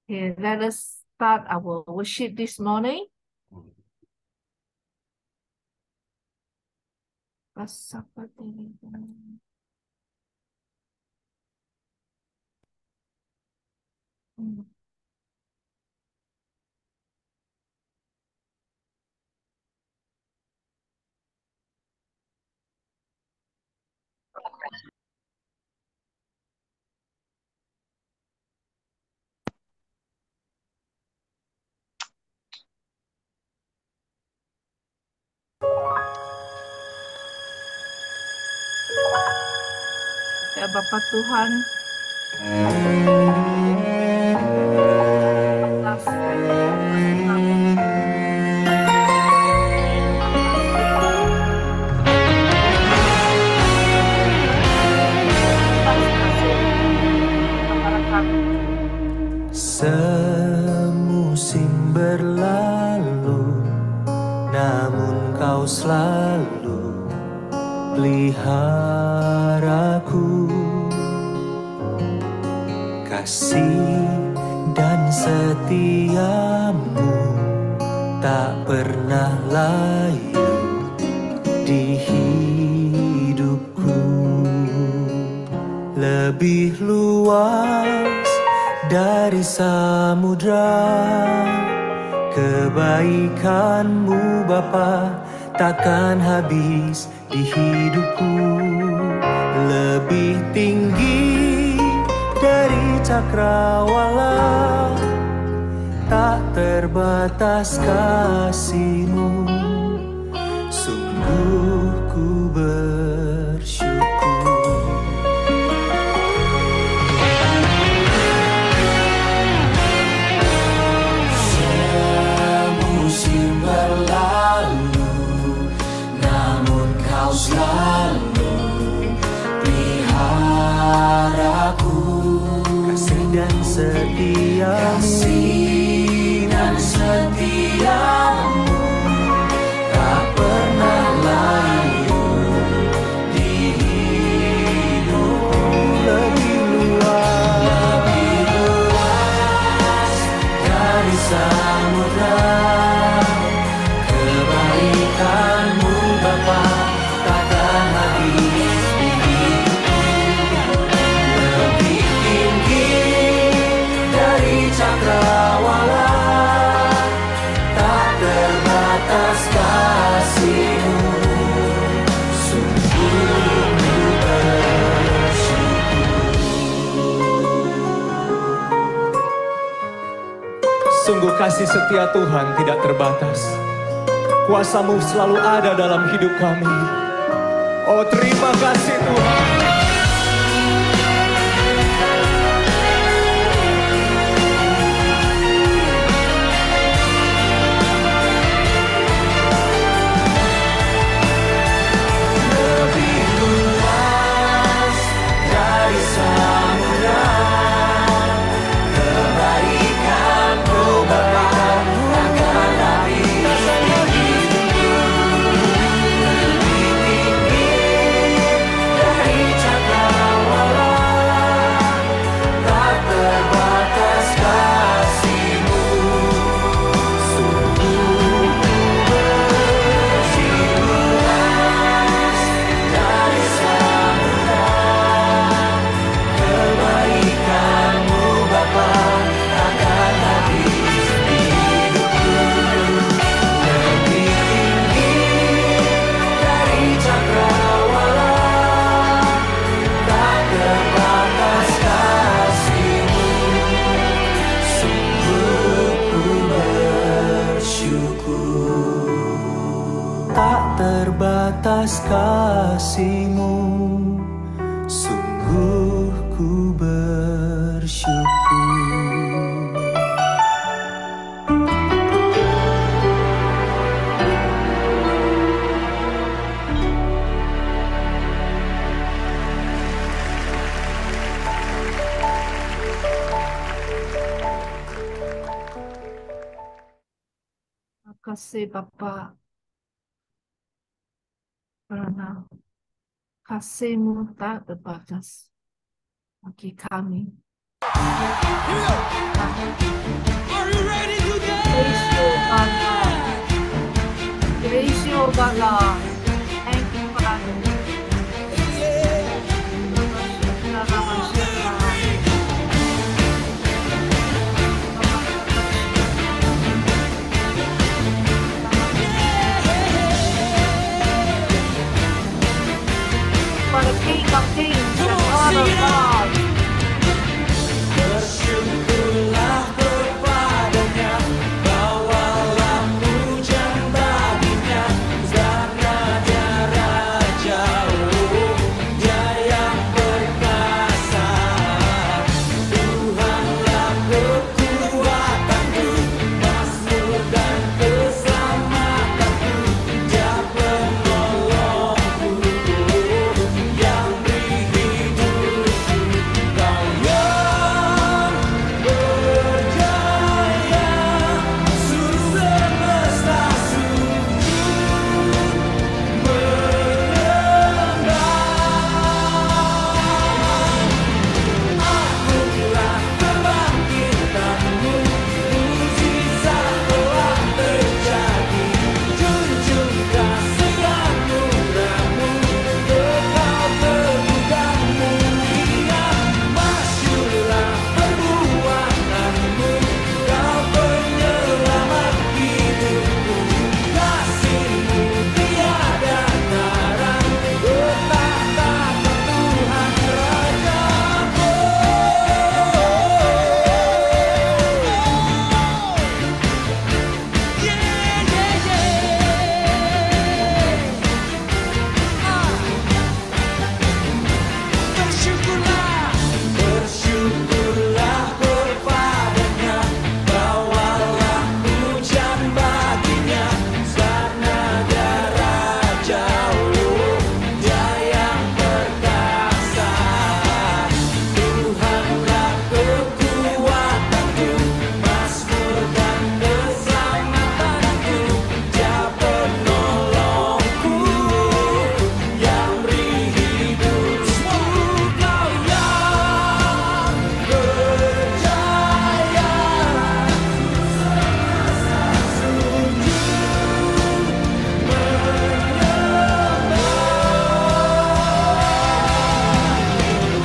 Okay, let us start our worship this morning. Ya Bapak Tuhan, semusim berlalu, namun kau selalu peliharaku. Kasih dan setiamu tak pernah layu di hidupku. Lebih luas dari samudra, kebaikanmu Bapa takkan habis di hidupku. Lebih tinggi dari cakrawala, tak terbatas kasih-Mu. Sungguh ku bersyukur. Semusim berlalu, namun kau selalu peliharaku. Kasih dan setiamu tak pernah layu di hidupku. Lebih luas dari samudra, kebaikanmu Bapa takkan habis di hidupku. Lebih tinggi dari cakrawala, tak terbatas kasih-Mu. Sungguh ku bersyukur. Sungguh kasih setia Tuhan tidak terbatas. Kuasa-Mu selalu ada dalam hidup kami. Oh, terima kasih Tuhan. Lebih luas dari samudra, kebaikan-Mu Bapa takkan habis di hidupku. Lebih tinggi dari cakrawala, tak terbatas kasih-Mu. Sungguh ku bersyukur. Dari samudra, kebaikan-Mu Bapa takkan habis di hidupku. Lebih tinggi dari cakrawala, tak terbatas kasih-Mu. Sungguh ku bersyukur. Tak terbatas kasih-Mu, sungguh ku bersyukur. terima kasih Bapak, karena kasih-Mu tak terbatas bagi kami. Are you ready to Praise you, God, Lord. dance? Praise you, God, Lord. Thank you, Father. For the King of Kings and Lord of Lords. Bersyukurlah kepadanya, bawalah pujian baginya, karena dia Raja, dia yang perkasa. Tuhanlah kekuatanku, mazmur dan keselamatanku, dia penolongku, yang beri hidupku. Kau yang berjaya, seluruh semesta sujud menyembah. Akulah kebangkitanmu, mujizat telah terjadi. Junjung kasih anugerahmu, kekal terpujian mulia. Masyurlah perbuatanmu, kau penyelamat hidupku. Kasihmu tiada tara, bertahta Tuhan Rajaku. Bersyukurlah kepadanya, bawalah pujian baginya, karena dia Raja, dia yang perkasa. Tuhanlah kekuatanku, mazmur dan keselamatanku, dia penolongku, yang beri hidupku. Kau yang berjaya,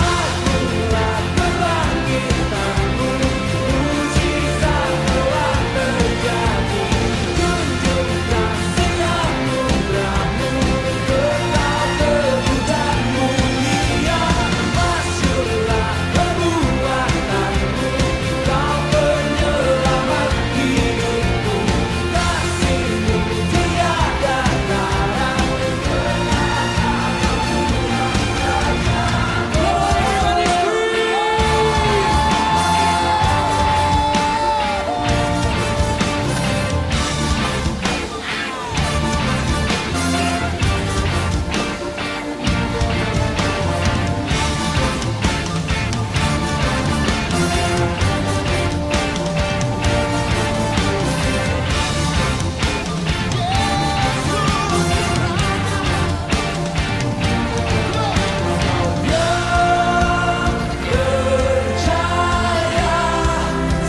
akulah kebangkitanmu, mujizat telah terjadi. Junjung kasih anugerahmu, kekal terpujian mulia. Masyurlah perbuatanmu, kau penyelamat hidupku. Kasihmu tiada tara, berjaya,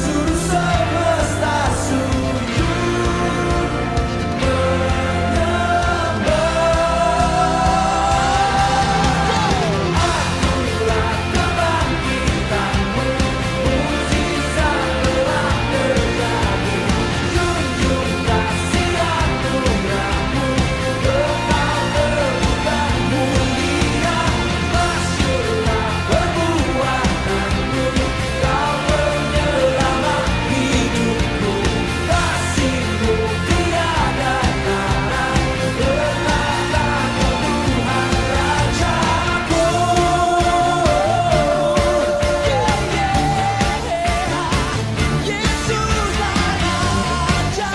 seluruh semesta sujud menyembah. Akulah kebangkitanmu, mujizat telah terjadi. Junjung kasih anugerahmu, kekal terpujian mulia. Masyurlah perbuatanmu, kau penyelamat hidupku. Kasihmu tiada tara, bertahta Tuhan Rajaku. Yesuslah Raja.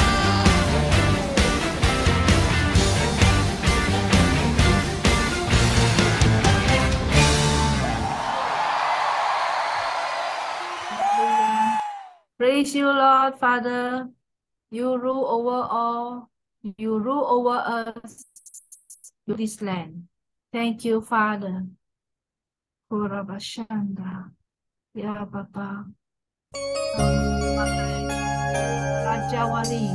Praise you, Lord, Father. You rule over all. You rule over us, this land. Thank you, Father. Kurabashanda. Ya, Bapak. Raja Wali.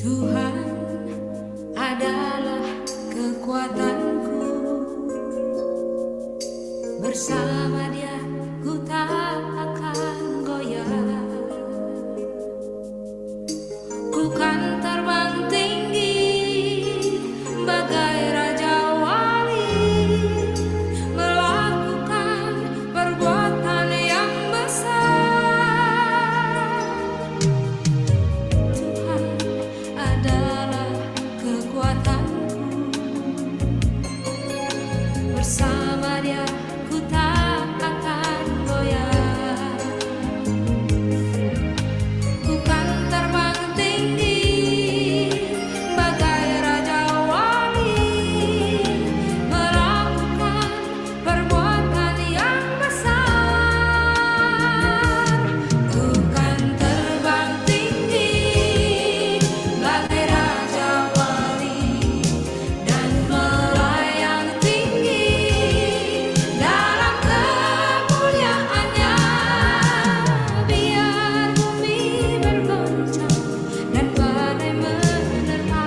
Tuhan adalah kekuatanku, bersama Dia ku tak akan goyah. Ku kan terbang tinggi bagai Raja Wali, melakukan perbuatan yang besar. Tuhan adalah kekuatanku, bersama Dia ku tak akan goyah. Ku kan terbang tinggi bagai Raja Wali, melakukan perbuatan yang besar. Ku kan terbang tinggi bagai Raja Wali dan melayang tinggi dalam kemuliaannya. Biar bumi bergoncang dan badai menerpa,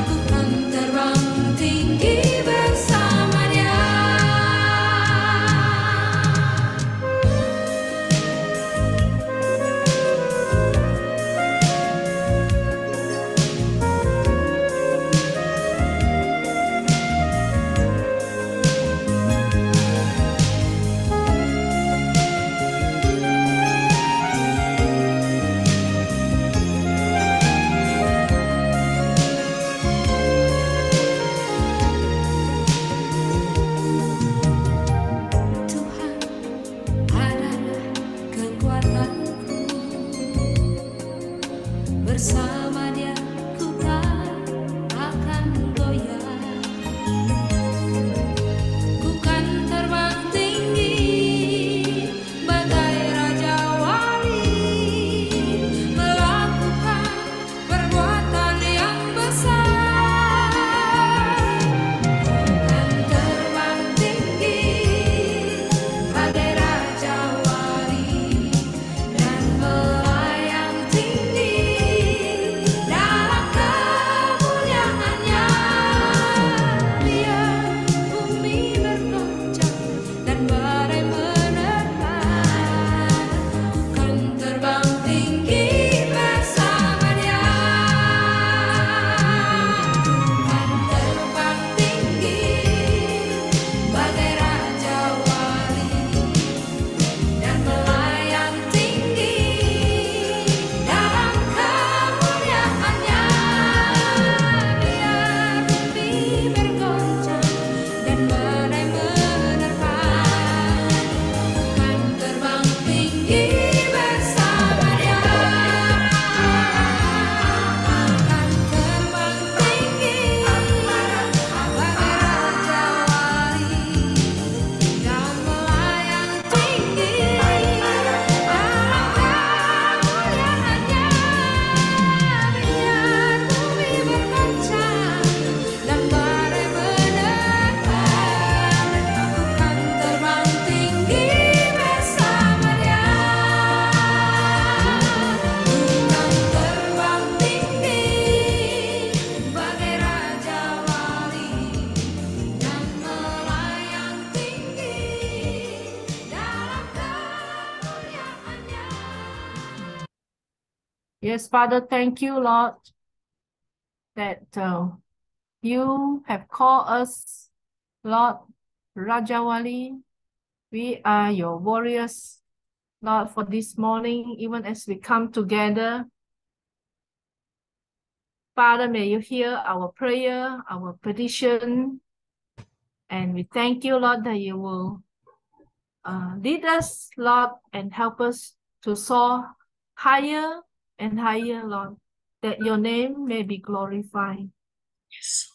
ku kan terbang tinggi bersama Dia. Tuhan adalah kekuatanku, bersama Dia ku tak akan goyah. Ku kan terbang tinggi bagai Raja Wali, melakukan perbuatan yang besar. Ku kan terbang tinggi bagai Raja Wali dan melayang tinggi dalam kemuliaannya. Biar bumi bergoncang dan badai menerpa, ku kan terbang tinggi bersama Dia. Kan terbang tinggi bagai Raja Wali dan melayang tinggi dalam kemuliaannya. Biar bumi bergoncang dan badai menerpa, kan terbang tinggi bersama Dia. Kan terbang tinggi bagai Raja Wali dan melayang tinggi dalam kemuliaannya. Biar bumi bergoncang dan badai menerpa, ku kan terbang tinggi bersama Dia. Ku kan terbang tinggi bagai Raja Wali dan melayang tinggi dalam kemuliaannya. Yes, Father, thank you, Lord, that you have called us, Lord, Raja Wali. We are your warriors, Lord, for this morning, even as we come together. Father, may you hear our prayer, our petition, and we thank you, Lord, that you will lead us, Lord, and help us to soar higher and higher, Lord, that your name may be glorified. Yes.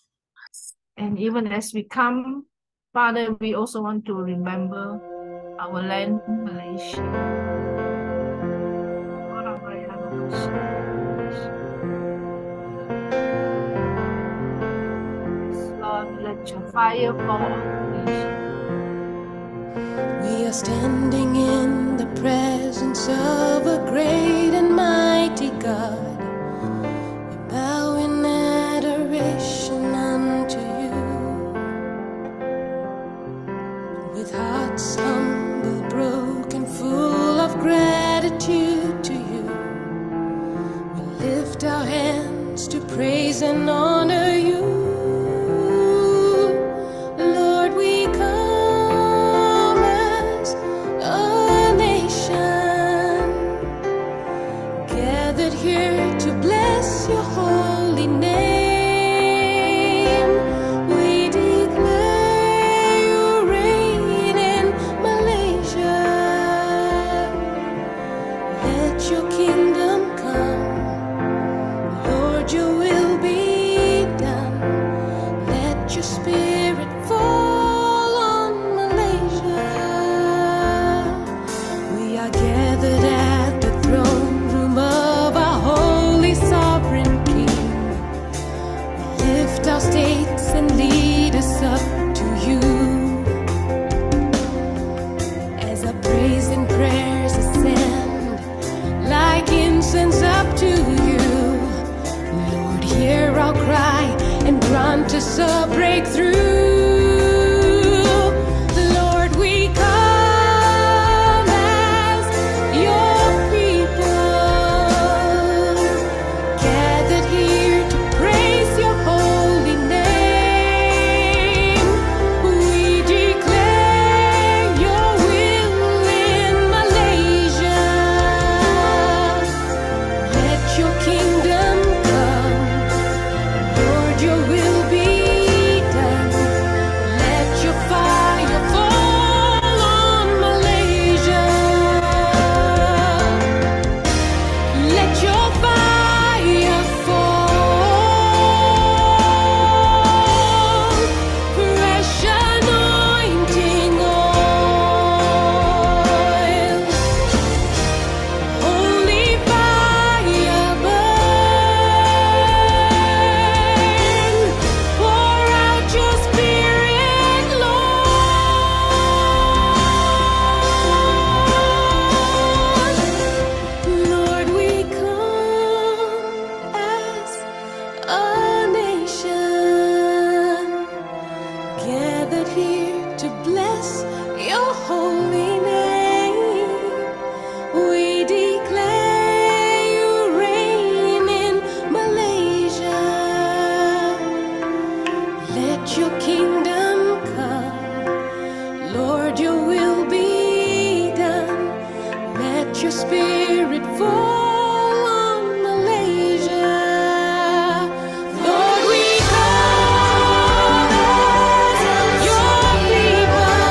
And even as we come, Father, we also want to remember our land, Malaysia. Lord, let your fire fall on Malaysia. We are standing in the presence of a great and mighty God. We bow in adoration unto you. With hearts humble, broken, full of gratitude to you, we lift our hands to praise and honor you. Lord, we come as a nation, gathered here to bless your holy name. We declare you reign in Malaysia. Let your kingdom come. Lord, your will be done. Let your spirit fall on Malaysia. We are gathered at the throne room of our holy sovereign King. We lift our states and lead us up to you. As our praise and prayers ascend like incense up to you, Lord, hear our cry and grant us a breakthrough. Lord, we come as your people, gathered here to praise your holy name. We declare your will in Malaysia. Let your kingdom come. Lord, your will be done. Let your fire fall on Malaysia. Let your fire fall. Fresh anointing oil. Holy fire burn. Pour out your spirit, Lord. Lord, we come as a nation, gathered here to bless your holy name. We declare you reign in Malaysia. Let your kingdom come. Lord, your will be done. Let your spirit fall on Malaysia. Lord, we come as your people,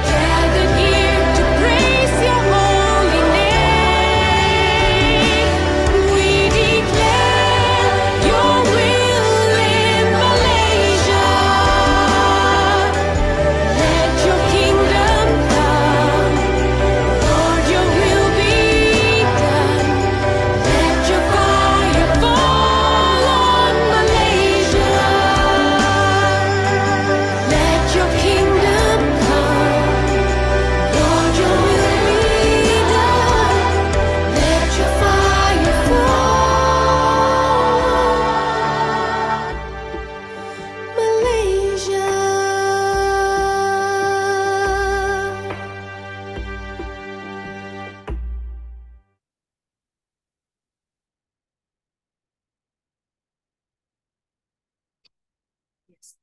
gathered here to praise your holy name. We declare your will in Malaysia. Let your kingdom come. Lord, your will be done. Let your fire fall on Malaysia. Let your kingdom come. Lord, your will be done. Let your fire fall. Malaysia.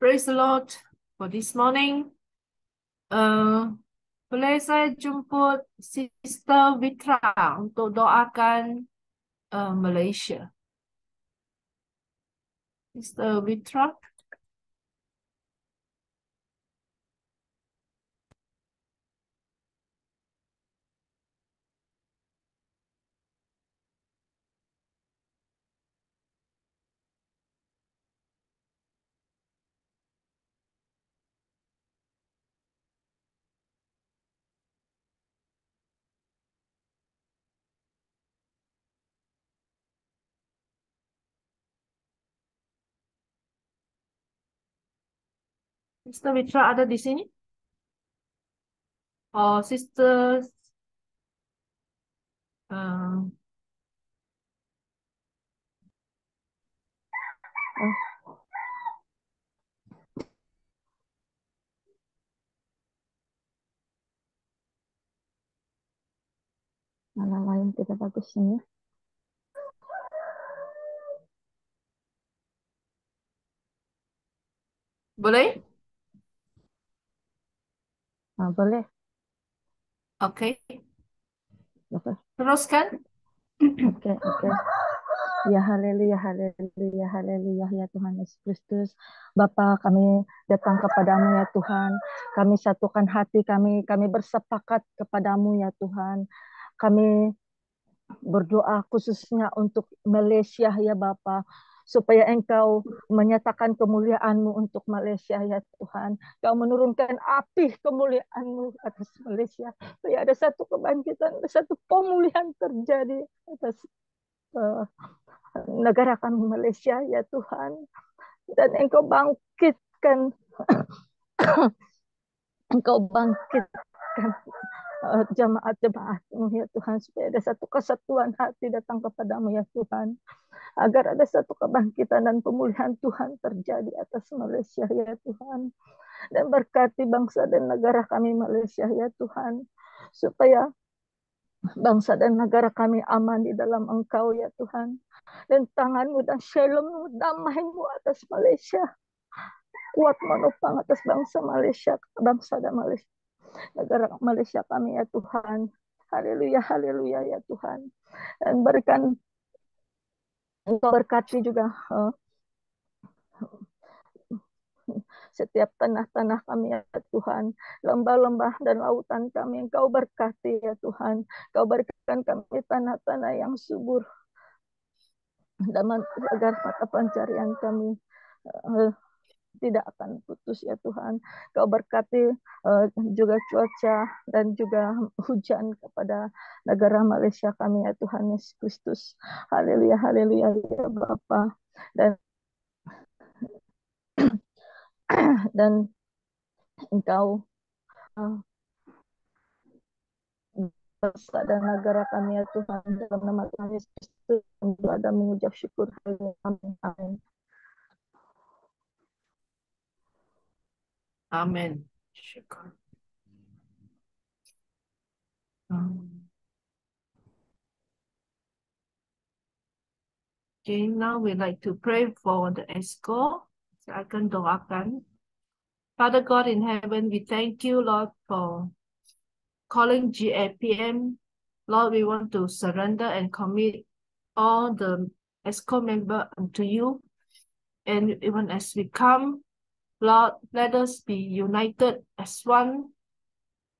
Praise the Lord for this morning. Boleh saya jemput Sister Vitra untuk doakan Malaysia. Sister Vitra. Sister Mitra ada di sini? Oh, Sister uh, Mana lain tidak bagus ini. boleh? Nah, boleh. Oke. Oke. Teruskan. Oke. Ya haleluya, haleluya, haleluya ya Tuhan Yesus Kristus. Bapa, kami datang kepadamu ya Tuhan. Kami satukan hati kami bersepakat kepadamu ya Tuhan. Kami berdoa khususnya untuk Malaysia ya Bapa, supaya Engkau menyatakan kemuliaan-Mu untuk Malaysia ya Tuhan. Kau menurunkan api kemuliaan-Mu atas Malaysia, supaya ada satu kebangkitan, ada satu pemulihan terjadi atas negara kami Malaysia ya Tuhan. Dan Engkau bangkitkan jemaat-jemaat-Mu ya Tuhan, supaya ada satu kesatuan hati datang kepadamu ya Tuhan, agar ada satu kebangkitan dan pemulihan Tuhan terjadi atas Malaysia ya Tuhan. Dan berkati bangsa dan negara kami Malaysia ya Tuhan, supaya bangsa dan negara kami aman di dalam Engkau ya Tuhan. Dan tangan-Mu dan shalom-Mu, damai-Mu atas Malaysia, kuat menopang atas bangsa Malaysia, bangsa dan Malaysia, negara Malaysia kami ya Tuhan. Haleluya, haleluya ya Tuhan. Dan berikan Engkau berkati juga setiap tanah-tanah kami ya Tuhan, lembah-lembah dan lautan kami Engkau berkati ya Tuhan. Engkau berikan kami tanah-tanah yang subur, dan agar mata pencarian kami tidak akan putus ya Tuhan. Kau berkati juga cuaca dan juga hujan kepada negara Malaysia kami ya Tuhan Yesus Kristus. Haleluya, haleluya ya Bapa. Dan Engkau bangsa dan negara kami ya Tuhan, dalam nama Tuhan Yesus Kristus ada mengucap syukur. Amin, amin. Amen. Syukur. Okay, now we like to pray for the ESCO. Saya akan doakan. Father God in heaven, we thank you, Lord, for calling GAPM. Lord, we want to surrender and commit all the ESCO member unto you. And even as we come, Lord, let us be united as one,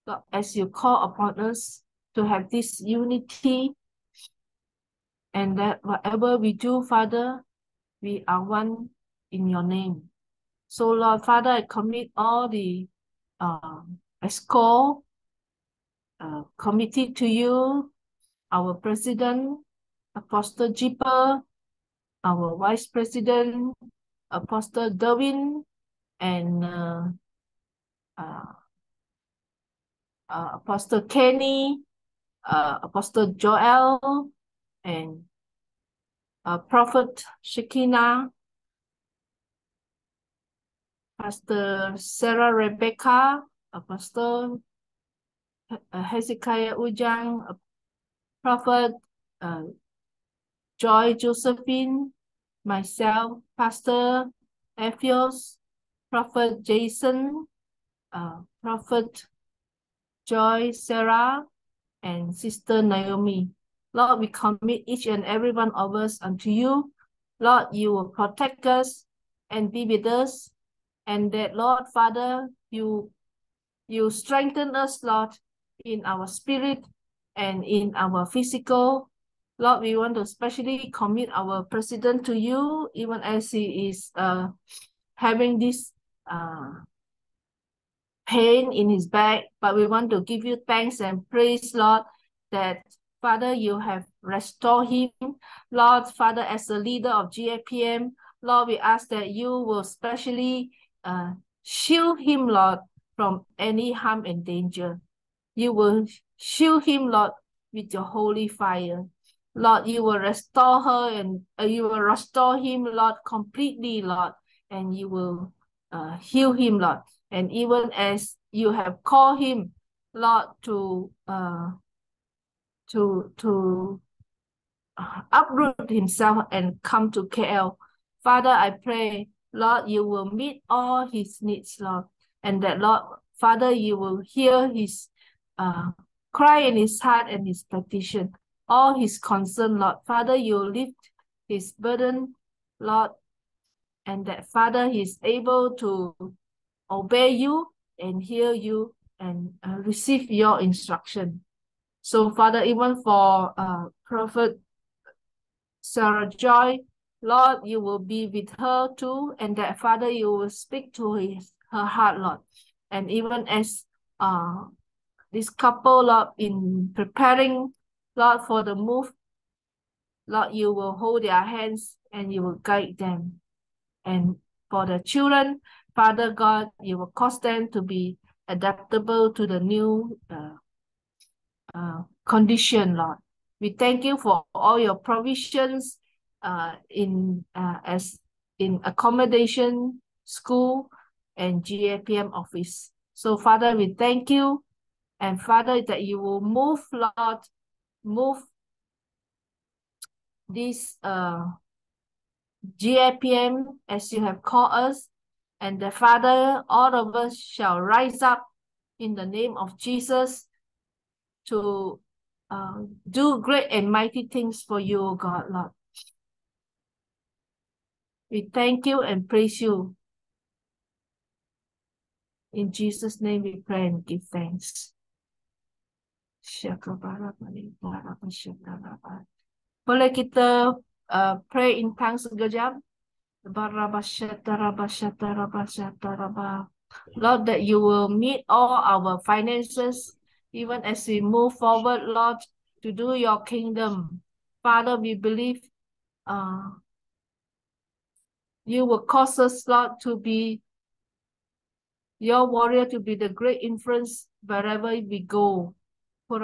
Lord, as you call upon us to have this unity, and that whatever we do, Father, we are one in your name. So, Lord, Father, I commit all the ESCO committee to you, our president, Apostle Jipper, our vice president, Apostle Derwin, and Apostle Kenny, Apostle Joel, and Prophet Shekinah, Pastor Sarah Rebecca, Apostle Hezekiah Ujang, Prophet Joy Josephine, myself, Pastor Ephios, Prophet Jason, Prophet Joy Sarah, and Sister Naomi. Lord, we commit each and every one of us unto you. Lord, you will protect us and be with us. And that, Lord, Father, you strengthen us, Lord, in our spirit and in our physical. Lord, we want to especially commit our president to you, even as he is having this pain in his back. But we want to give you thanks and praise, Lord, that, Father, you have restored him. Lord, Father, as a leader of GAPM, Lord, we ask that you will especially shield him, Lord, from any harm and danger. You will shield him, Lord, with your holy fire. Lord, you will restore her and you will restore him, Lord, completely, Lord, and you will heal him, Lord. And even as you have called him, Lord, to uproot himself and come to KL. Father, I pray, Lord, you will meet all his needs, Lord, and that, Lord, Father, you will hear his cry in his heart and his petition, all his concern, Lord. Father, you lift his burden, Lord, and that, Father, he is able to obey you and hear you and receive your instruction. So, Father, even for Prophet Sarah Joy, Lord, you will be with her too, and that, Father, you will speak to her heart, Lord. And even as this couple, Lord, in preparing, Lord, for the move, Lord, you will hold their hands and you will guide them. And for the children, Father God, you will cause them to be adaptable to the new condition, Lord. We thank you for all your provisions in accommodation, school, and GAPM office. So, Father, we thank you, and Father, that you will move, Lord, move this GAPM as you have called us, and the Father, all of us shall rise up in the name of Jesus to do great and mighty things for you, God, Lord. We thank you and praise you. In Jesus' name we pray and give thanks. Boleh kita pray in tongues sekejap? Lord, that you will meet all our finances, even as we move forward, Lord, to do your kingdom. Father, we believe you will cause us, Lord, to be your warrior, to be the great influence wherever we go. Ya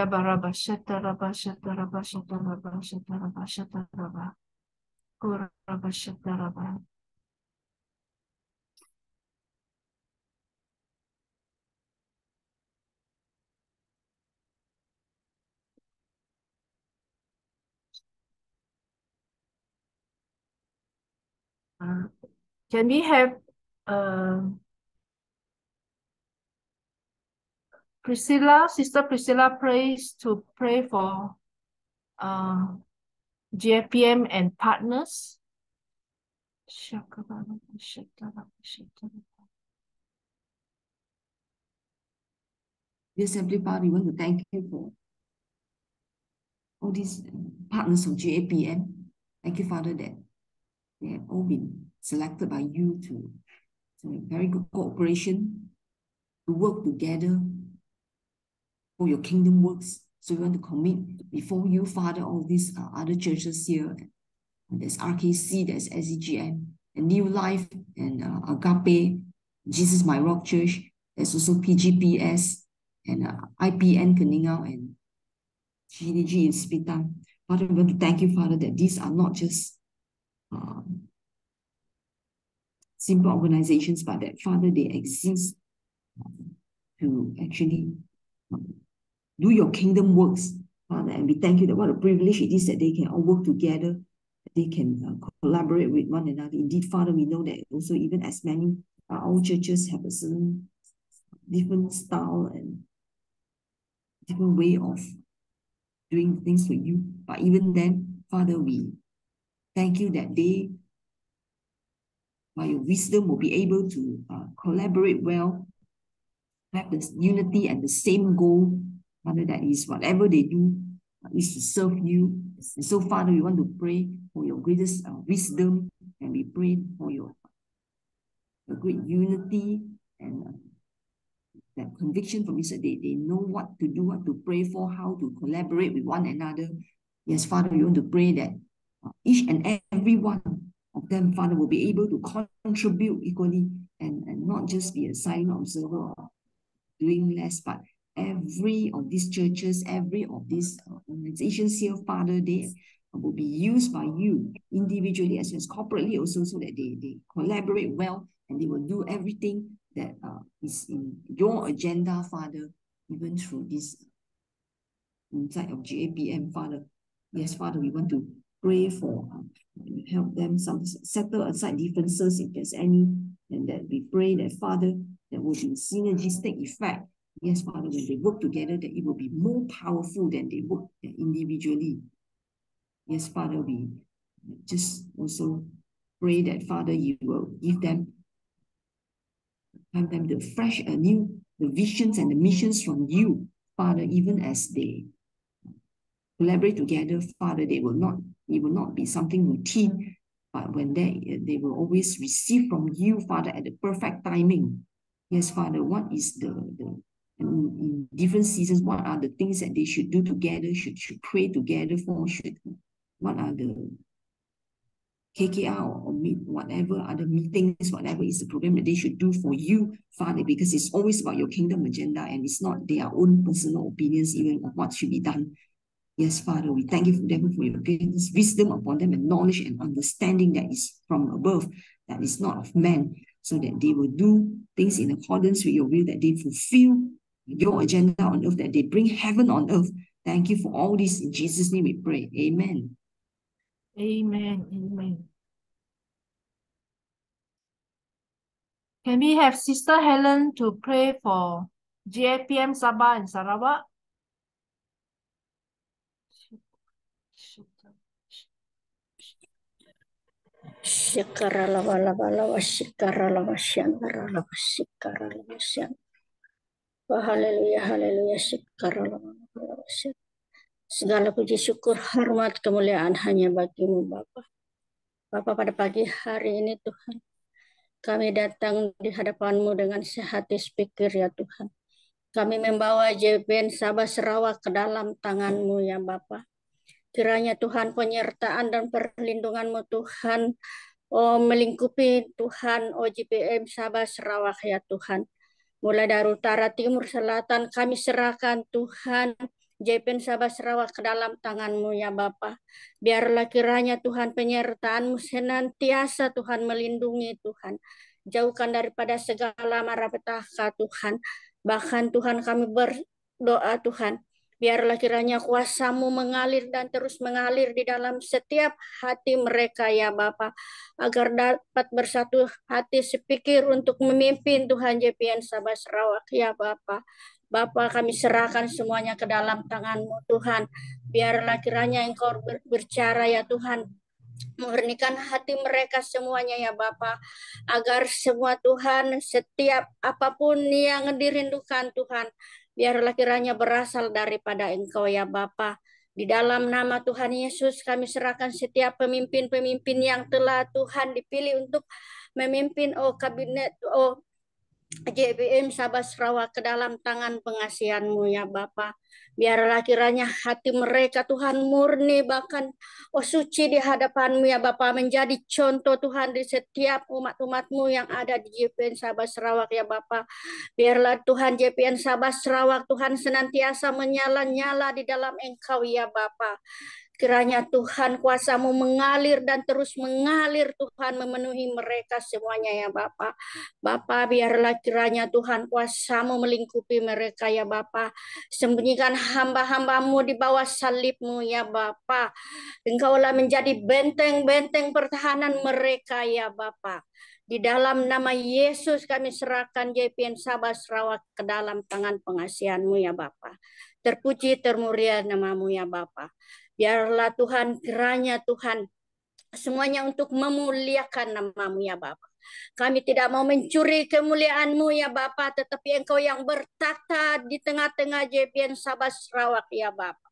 barabashata rabashata rabashata rabashata rabashata rabah. Kurabashata rabah. Can we have Priscilla, Sister Priscilla, pray for GAPM and partners? Dear Heavenly Father, we want to thank you for all these partners of GAPM. Thank you, Father, that they have all been selected by you to very good cooperation, to work together for your kingdom works. So we want to commit before you, Father, all these other churches here. There's RKC, there's SEGM, and New Life, and Agape, Jesus My Rock Church. There's also PGPS, and IPN Keningau, and GDG in Spitang. Father, we want to thank you, Father, that these are not just simple organizations, but that, Father, they exist to actually do your kingdom works, Father. And we thank you that what a privilege it is that they can all work together, that they can collaborate with one another. Indeed, Father, we know that also even as many, all churches have a certain different style and different way of doing things for you. But even then, Father, we thank you that they, by your wisdom, will be able to collaborate well, have this unity and the same goal, Father, that is whatever they do is to serve you. And so, Father, we want to pray for your greatest wisdom, and we pray for your great unity, and that conviction from you, so they know what to do, what to pray for, how to collaborate with one another. Yes, Father, we want to pray that each and every one of them, Father, will be able to contribute equally and not just be a silent observer or doing less, but every of these churches, every of these organizations here, Father, they will be used by you individually as well as corporately also, so that they collaborate well and they will do everything that is in your agenda, Father, even through this inside of GAPM, Father. Yes, Father, we want to pray for help them settle aside differences if there's any, and that we pray that, Father, there will be synergistic effect. Yes, Father, when they work together, that it will be more powerful than they work individually. Yes, Father, we just also pray that, Father, you will give them the fresh, new, the visions and the missions from you, Father, even as they collaborate together, Father, it will not be something routine, but when they will always receive from you, Father, at the perfect timing. Yes, Father, what is in different seasons, what are the things that they should do together, should pray together for, what are the KKR or whatever other meetings, whatever is the program that they should do for you, Father, because it's always about your kingdom agenda and it's not their own personal opinions even of what should be done. Yes, Father, we thank you for them, for your goodness, wisdom upon them, and knowledge and understanding that is from above, that is not of man, so that they will do things in accordance with your will, that they fulfill your agenda on earth, that they bring heaven on earth. Thank you for all this. In Jesus' name we pray. Amen. Amen. Amen. Can we have Sister Helen to pray for GAPM Sabah and Sarawak? Haleluya, haleluya, segala puji syukur, hormat, kemuliaan hanya bagimu Bapa. Bapa, pada pagi hari ini Tuhan, kami datang di hadapan-Mu dengan sehati sepikir ya Tuhan. Kami membawa GAPM Sabah Sarawak ke dalam tangan-Mu ya Bapa. Kiranya Tuhan penyertaan dan perlindungan-Mu Tuhan, melingkupi Tuhan, GAPM Sabah Sarawak ya Tuhan. Mulai dari utara, timur, selatan, kami serahkan Tuhan GAPM Sabah Sarawak ke dalam tangan-Mu ya Bapa. Biarlah kiranya Tuhan penyertaan-Mu senantiasa Tuhan melindungi Tuhan. Jauhkan daripada segala malapetaka Tuhan. Bahkan Tuhan kami berdoa Tuhan, biarlah kiranya kuasa-Mu mengalir dan terus mengalir di dalam setiap hati mereka ya Bapa, agar dapat bersatu hati sepikir untuk memimpin Tuhan GAPM Sabah Sarawak ya Bapa. Bapa, kami serahkan semuanya ke dalam tangan-Mu Tuhan. Biarlah kiranya Engkau berbicara ya Tuhan, murnikan hati mereka semuanya ya Bapa, agar semua Tuhan, setiap apapun yang dirindukan Tuhan, biarlah kiranya berasal daripada Engkau ya Bapa. Di dalam nama Tuhan Yesus kami serahkan setiap pemimpin-pemimpin yang telah Tuhan dipilih untuk memimpin kabinet GAPM Sabah Sarawak ke dalam tangan pengasihan-Mu ya Bapa. Biarlah kiranya hati mereka Tuhan murni, bahkan suci di hadapan-Mu ya Bapa, menjadi contoh Tuhan di setiap umat-umat-Mu yang ada di GAPM Sabah Sarawak ya Bapa. Biarlah Tuhan GAPM Sabah Sarawak Tuhan senantiasa menyala-nyala di dalam Engkau ya Bapa. Kiranya Tuhan kuasa-Mu mengalir dan terus mengalir Tuhan, memenuhi mereka semuanya ya Bapa. Bapa, biarlah kiranya Tuhan kuasa-Mu melingkupi mereka ya Bapa. Sembunyikan hamba-hamba-Mu di bawah salib-Mu ya Bapa. Engkaulah menjadi benteng-benteng pertahanan mereka ya Bapa. Di dalam nama Yesus kami serahkan GAPM Sabah Sarawak ke dalam tangan pengasihan-Mu ya Bapa. Terpuji termulia nama-Mu ya Bapa. Biarlah Tuhan kiranya Tuhan semuanya untuk memuliakan nama-Mu ya Bapa. Kami tidak mau mencuri kemuliaan-Mu ya Bapa, tetapi Engkau yang bertata di tengah-tengah GAPM Sabah Sarawak ya Bapa.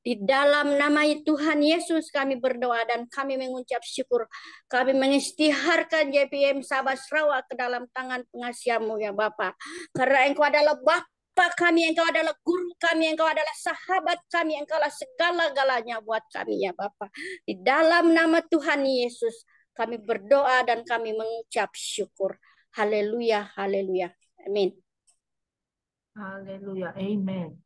Di dalam nama Tuhan Yesus kami berdoa dan kami mengucap syukur. Kami mengisytiharkan JPM Sabah Sarawak ke dalam tangan pengasihan-Mu ya Bapa. Karena Engkau adalah Bapa kami, Engkau adalah guru kami, Engkau adalah sahabat kami, Engkau adalah segala-galanya buat kami ya Bapa. Di dalam nama Tuhan Yesus kami berdoa dan kami mengucap syukur. Haleluya, haleluya. Amin. Haleluya. Amen.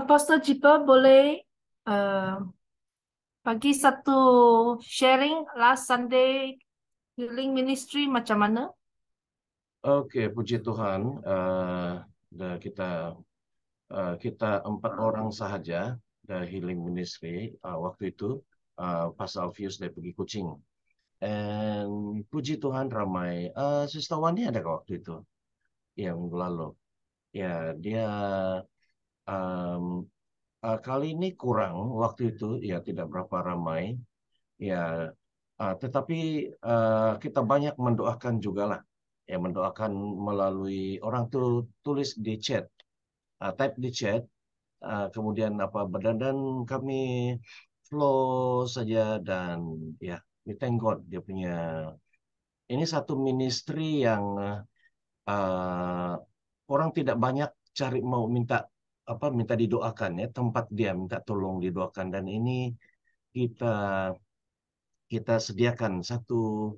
Pastor Jipa boleh bagi satu sharing last Sunday healing ministry macam mana? Oke, puji Tuhan. Kita 4 orang sahaja dari healing ministry waktu itu. Pastor Alfius dia pergi Kuching. And puji Tuhan ramai. Sister Wani ada waktu itu? Ya, minggu lalu. Ya, dia kali ini kurang waktu itu. Ya, tidak berapa ramai. Ya, tetapi kita banyak mendoakan juga lah. Ya, mendoakan melalui orang tuh tulis di chat, type di chat, kemudian dan kami flow saja dan ya, we thank God dia punya ini satu ministry yang orang tidak banyak mau minta didoakan ya, tempat dia minta tolong didoakan dan ini kita sediakan satu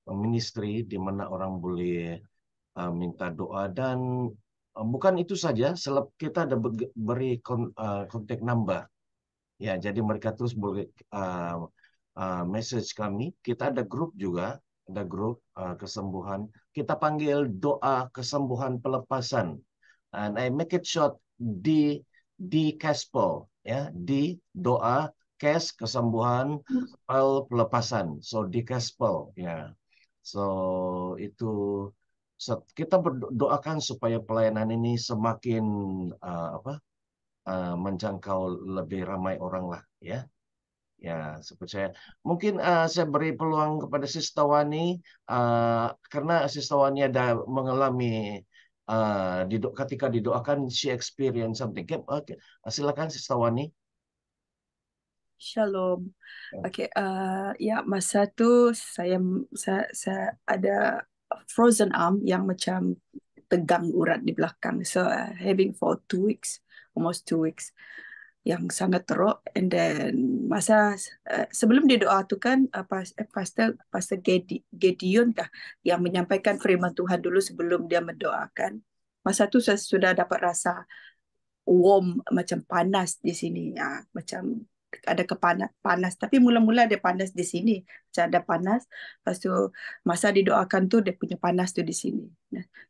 ministry di mana orang boleh minta doa dan bukan itu saja, kita ada beri kontak number ya, jadi mereka terus boleh message kami. Kita ada grup juga, ada grup kesembuhan. Kita panggil doa kesembuhan pelepasan, and I make it short di Caspo ya, di doa Kes kesembuhan, pelepasan. So di Caspo ya. So itu kita berdoakan supaya pelayanan ini semakin menjangkau lebih ramai orang lah ya. Ya, seperti saya. Mungkin saya beri peluang kepada Sister Wani karena Sister Wani ada mengalami ketika didoakan she experience something. Okay. Silakan Sister Wani. Shalom. Okay, ya masa tu saya ada frozen arm yang macam tegang urat di belakang. So having for 2 weeks, almost 2 weeks, yang sangat teruk. And then masa sebelum dia doa tu kan, Pastor Gideon kah yang menyampaikan firman Tuhan dulu sebelum dia mendoakan. Masa tu saya sudah dapat rasa warm, macam panas di sini, macam ada panas, tapi mula-mula ada panas di sini, macam ada panas. Lepas tu masa didoakan tu dia punya panas tu di sini.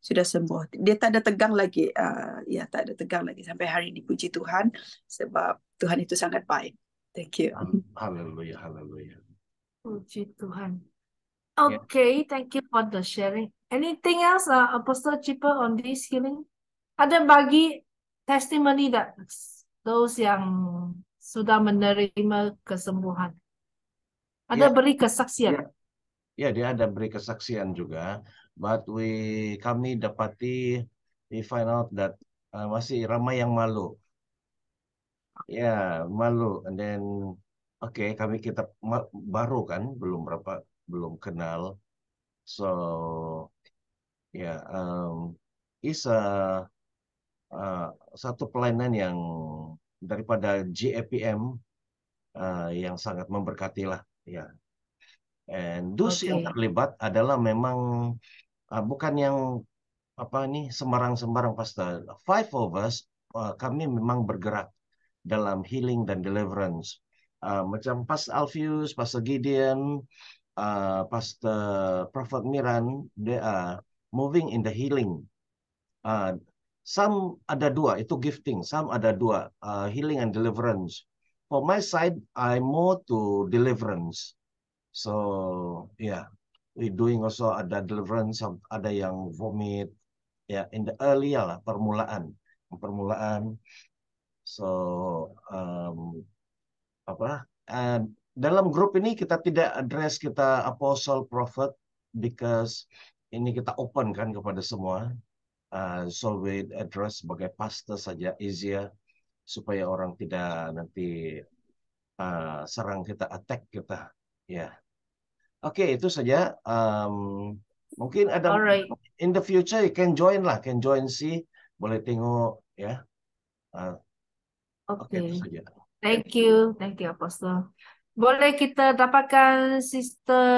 Sudah sembuh. Dia tak ada tegang lagi. Ya, tak ada tegang lagi sampai hari ini. Puji Tuhan sebab Tuhan itu sangat baik. Thank you. Haleluya, haleluya. Puji Tuhan. Okay, thank you for the sharing. Anything else, Apostle Chipper, on this healing? Ada bagi testimony that those yang sudah menerima kesembuhan. Ada beri kesaksian. Ya, dia ada beri kesaksian juga. But kami dapati, we find out that masih ramai yang malu. Ya, malu. And then, kita baru kan, belum kenal. So, ya, is satu pelayanan yang daripada GAPM yang sangat memberkati lah ya. And those yang terlibat adalah memang bukan yang sembarang-sembarang Pastor. 5 of us kami memang bergerak dalam healing dan deliverance. Macam Pastor Alfius, Pastor Gideon, Pastor Prophet Miran, they are moving in the healing. Some ada 2, itu gifting. Some ada 2, healing and deliverance. For my side, I'm more to deliverance. So, yeah, we doing also ada deliverance, ada yang vomit. Ya, in the early lah, permulaan. So, dalam grup ini kita tidak address kita apostle, prophet, because ini kita open kan kepada semua. Zolwe address sebagai pastor saja, easier, supaya orang tidak nanti serang kita, attack kita. Ya, oke, itu saja. Mungkin ada Alright. in the future you can join sih, boleh tengok ya. Oke, itu saja. Thank you Apostle. Boleh kita dapatkan Sister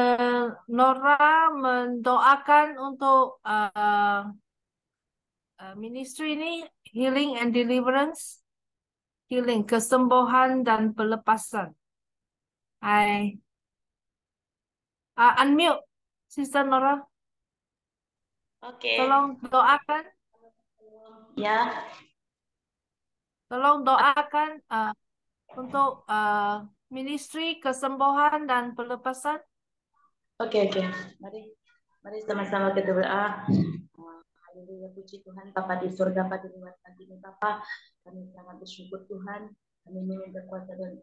Nora mendoakan untuk ministry ini, healing and deliverance, healing, kesembuhan dan pelepasan. Hai. Unmute Sister Nora. Oke. Tolong doakan. Ya. Tolong doakan untuk ministry kesembuhan dan pelepasan. Oke. Mari sama-sama kita berdoa. Haleluya, puji Tuhan Bapa di surga, pada waktu ini Bapa, kami sangat bersyukur Tuhan, kami meminta kuasa dan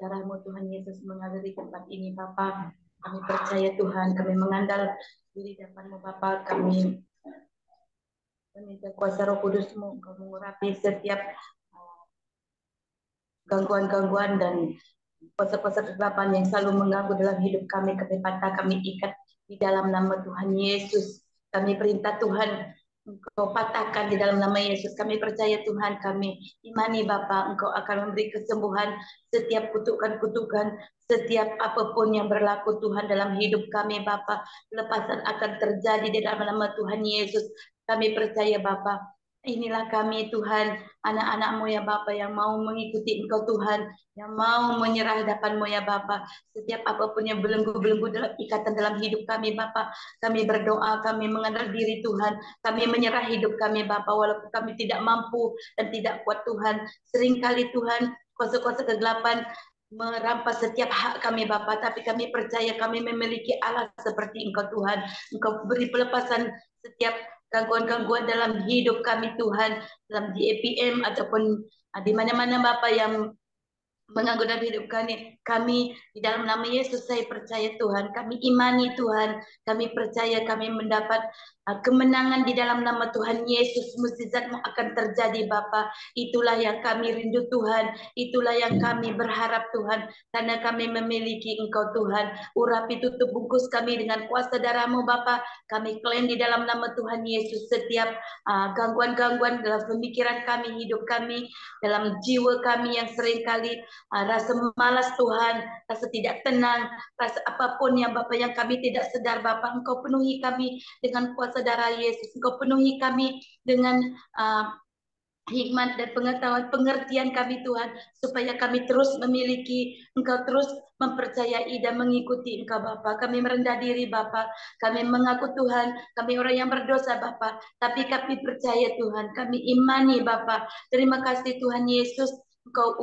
darah-Mu Tuhan Yesus mengalir di tempat ini Bapa. Kami percaya Tuhan, kami mengandal diri depan-Mu Bapa, kami meminta kuasa Roh Kudus-Mu, Engkau mengurapi setiap gangguan-gangguan dan kuasa-kuasa kegelapan yang selalu mengganggu dalam hidup kami, patah kami ikat di dalam nama Tuhan Yesus. Kami perintah Tuhan, Engkau patahkan di dalam nama Yesus. Kami percaya Tuhan, kami imani Bapa, Engkau akan memberi kesembuhan setiap kutukan-kutukan, setiap apapun yang berlaku Tuhan dalam hidup kami Bapa. Lepasan akan terjadi di dalam nama Tuhan Yesus. Kami percaya Bapa. Inilah kami Tuhan, anak-anak-Mu ya Bapa, yang mau mengikuti Engkau Tuhan, yang mau menyerah hadapan-Mu ya Bapa. Setiap apapun yang belenggu-belenggu dalam ikatan dalam hidup kami Bapa, kami berdoa, kami mengandalkan diri Tuhan, kami menyerah hidup kami Bapa, walaupun kami tidak mampu dan tidak kuat Tuhan. Seringkali Tuhan, kuasa-kuasa kegelapan merampas setiap hak kami Bapa, tapi kami percaya kami memiliki Allah seperti Engkau Tuhan. Engkau beri pelepasan setiap gangguan-gangguan dalam hidup kami Tuhan, dalam GAPM ataupun di mana-mana Bapa yang mengganggu dalam hidup kami di dalam nama Yesus. Saya percaya Tuhan, kami imani Tuhan, kami percaya kami mendapat kemenangan di dalam nama Tuhan Yesus. Mukjizat-Mu akan terjadi Bapa. Itulah yang kami rindu Tuhan, itulah yang kami berharap Tuhan, karena kami memiliki Engkau Tuhan. Urapi, tutup, bungkus kami dengan kuasa darah-Mu Bapa. Kami klaim di dalam nama Tuhan Yesus setiap gangguan-gangguan dalam pemikiran kami, hidup kami, dalam jiwa kami yang seringkali rasa malas Tuhan, rasa tidak tenang, rasa apapun yang Bapa yang kami tidak sedar Bapa, Engkau penuhi kami dengan kuasa darah Yesus. Engkau penuhi kami dengan hikmat dan pengetahuan, pengertian kami Tuhan, supaya kami terus memiliki Engkau, terus mempercayai dan mengikuti Engkau Bapa. Kami merendah diri Bapa, kami mengaku Tuhan, kami orang yang berdosa Bapa, tapi kami percaya Tuhan, kami imani Bapa. Terima kasih Tuhan Yesus, Engkau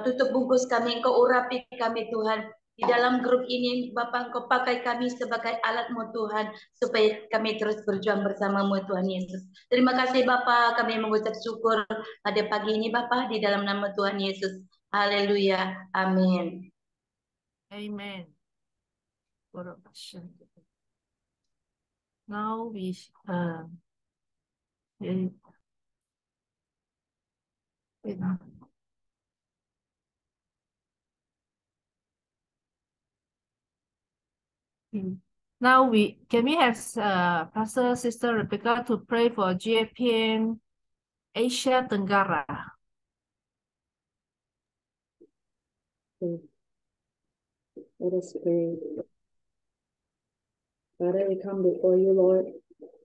tutup bungkus kami, Engkau urapi kami Tuhan. Di dalam grup ini Bapa, Engkau pakai kami sebagai alat-Mu Tuhan, supaya kami terus berjuang bersama-Mu Tuhan Yesus. Terima kasih Bapa, kami mengucap syukur pada pagi ini Bapa, di dalam nama Tuhan Yesus. Haleluya. Amin. Amen. Now we now can we have Pastor Sister Rebecca to pray for GAPM Asia Tenggara. Let us pray. Father, we come before you, Lord.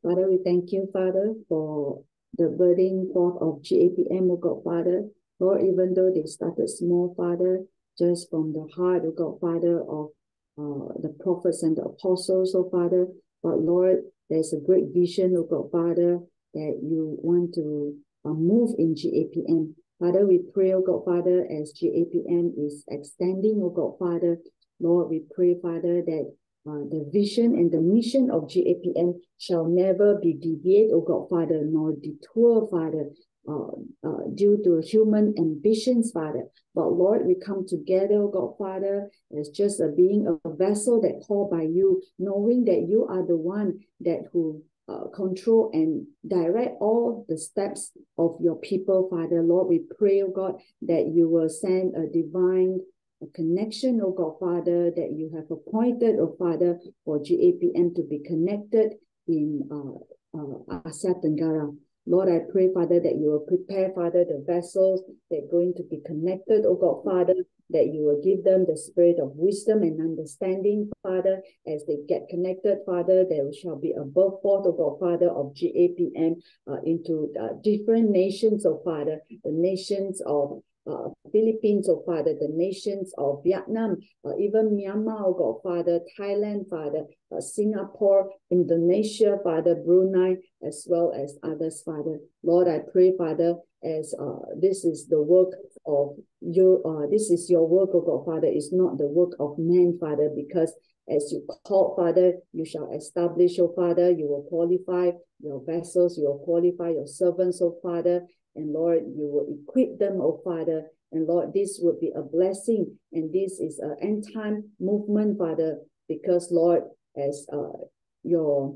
Father, we thank you, Father, for the birthing forth of GAPM, oh God, Father. Lord, even though they started small, Father, just from the heart, oh God, Father, of the prophets and the apostles, oh Father. But Lord, there's a great vision, oh God, Father, that you want to move in GAPM. Father, we pray, oh God, Father, as GAPM is extending, oh God, Father, Lord, we pray, Father, that the vision and the mission of GAPM shall never be deviated, oh God, Father, nor detour, Father, due to human ambitions, Father. But Lord, we come together, oh God, Father, as just being a vessel that called by you, knowing that you are the one that who control and direct all the steps of your people, Father. Lord, we pray, oh God, that you will send a divine connection, oh God, Father, that you have appointed, oh Father, for GAPM to be connected in Asia Tenggara. Lord, I pray, Father, that you will prepare, Father, the vessels that are going to be connected, oh God, Father, that you will give them the spirit of wisdom and understanding, Father, as they get connected, Father. There shall be a birth forth, oh God, Father, of GAPM into different nations, oh Father, the nations of Philippines, oh Father, the nations of Vietnam, even Myanmar, oh God, Father, Thailand, Father, Singapore, Indonesia, Father, Brunei, as well as others, Father. Lord, I pray, Father, as this is the work of your, this is your work, oh God, Father, it's not the work of man, Father, because as you call, Father, you shall establish, oh Father, you will qualify your vessels, you will qualify your servants, oh Father, and Lord, you will equip them, oh Father. And Lord, this would be a blessing. And this is an end time movement, Father, because Lord, as your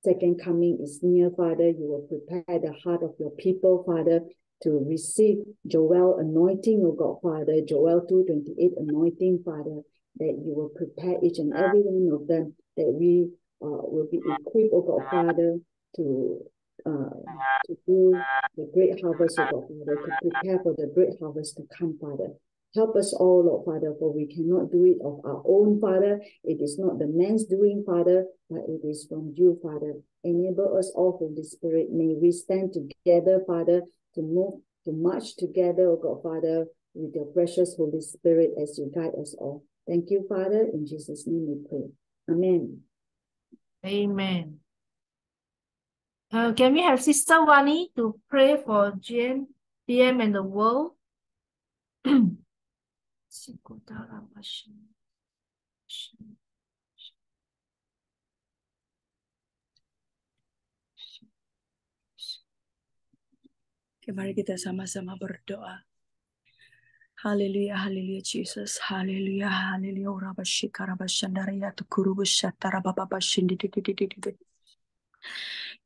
second coming is near, Father, you will prepare the heart of your people, Father, to receive Joel anointing, oh God, Father, Joel 2:28 anointing, Father, that you will prepare each and every one of them, that we will be equipped, oh God, Father, to do the great harvest, oh God, Father, to prepare for the great harvest to come, Father. Help us all, Lord, Father, for we cannot do it of our own, Father. It is not the man's doing, Father, but it is from you, Father. Enable us all, Holy Spirit. May we stand together, Father, to move, to march together, oh God, Father, with your precious Holy Spirit as you guide us all. Thank you, Father. In Jesus' name we pray. Amen. Amen. Can we have Sister Wani to pray for GAPM and the world? Mari kita sama-sama berdoa. Haleluya, haleluya, Jesus. Haleluya, haleluya. Uraba shikara bashandara ya tukuru bashatara baba bashindi di.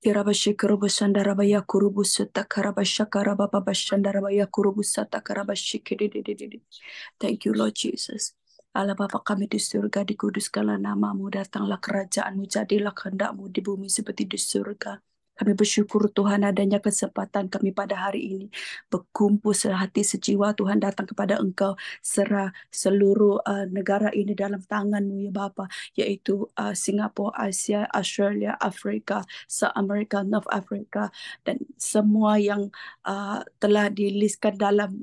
Tirabashikara bashandara baya kurubu sutta karabashakara baba bashandara baya kurubu sata karabashikiri. Thank you, Lord Jesus. Allah Bapa kami di surga, dikuduskanlah namamu, datanglah kerajaanmu, jadilah kehendakmu di bumi seperti di surga. Kami bersyukur Tuhan adanya kesempatan kami pada hari ini berkumpul sehati sejiwa, Tuhan datang kepada Engkau, serah seluruh negara ini dalam tangan-Mu ya Bapa, yaitu Singapura, Asia, Australia, Afrika, South America, North Africa, dan semua yang telah diliskan dalam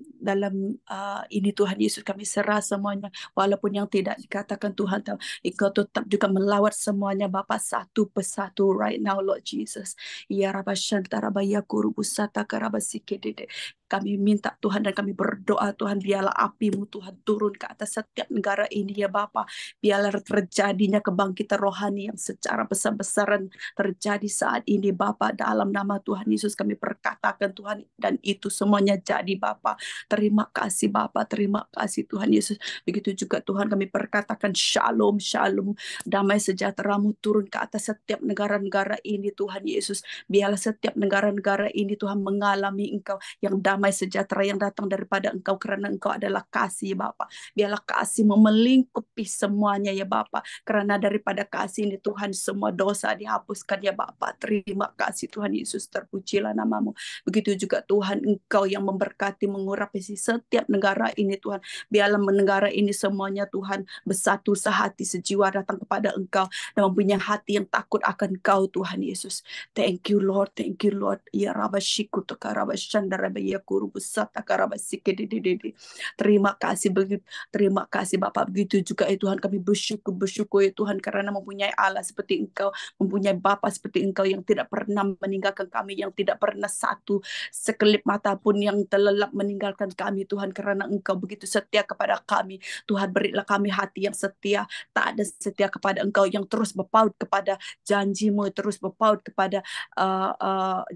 ini Tuhan Yesus, kami serah semuanya, walaupun yang tidak dikatakan Tuhan, Engkau tetap juga melawat semuanya Bapa satu persatu right now Lord Jesus. Ya Rabashantara Bayakuru Busata Karabasikede. Kami minta Tuhan dan kami berdoa Tuhan, biarlah api-Mu Tuhan turun ke atas setiap negara ini ya Bapa. Biarlah terjadinya kebangkitan rohani yang secara besar-besaran terjadi saat ini Bapa. Dalam nama Tuhan Yesus kami perkatakan Tuhan, dan itu semuanya jadi Bapa. Terima kasih Bapa, terima kasih Tuhan Yesus. Begitu juga Tuhan kami perkatakan shalom, shalom. Damai sejahtera-Mu turun ke atas setiap negara-negara ini Tuhan Yesus. Biarlah setiap negara-negara ini Tuhan mengalami Engkau yang damai sejahtera yang datang daripada Engkau, karena Engkau adalah kasih ya Bapa. Biarlah kasih melingkupi semuanya ya Bapa, karena daripada kasih ini Tuhan semua dosa dihapuskan ya Bapa. Terima kasih Tuhan Yesus, terpujilah namamu. Begitu juga Tuhan Engkau yang memberkati, mengurapi setiap negara ini Tuhan. Biarlah negara ini semuanya Tuhan bersatu sehati sejiwa datang kepada Engkau dan mempunyai hati yang takut akan Engkau Tuhan Yesus. Thank you Lord, thank you Lord. Ya Rabashiku to Karabashandara Bayakuru Busata Karabasike. Terima kasih, terima kasih Bapak. Begitu juga ya Tuhan kami bersyukur ya Tuhan, karena mempunyai Allah seperti Engkau, mempunyai Bapa seperti Engkau yang tidak pernah meninggalkan kami, yang tidak pernah satu sekelip mata pun yang terlelap meninggalkan kami Tuhan, karena Engkau begitu setia kepada kami. Tuhan, berilah kami hati yang setia, tak ada setia kepada Engkau, yang terus berpaut kepada janji-Mu, terus berpaut kepada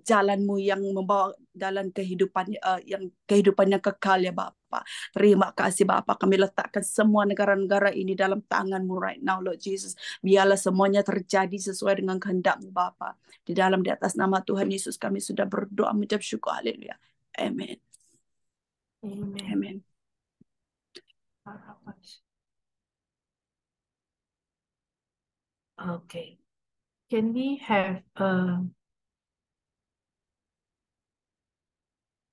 jalanmu yang membawa dalam kehidupan yang kekal ya Bapa. Terima kasih Bapa, kami letakkan semua negara-negara ini dalam tangan-Mu right now Lord Jesus. Biarlah semuanya terjadi sesuai dengan kehendak-Mu Bapa. Di atas nama Tuhan Yesus kami sudah berdoa mengucap syukur. Haleluya. Amen. Amen. Okay. Can we have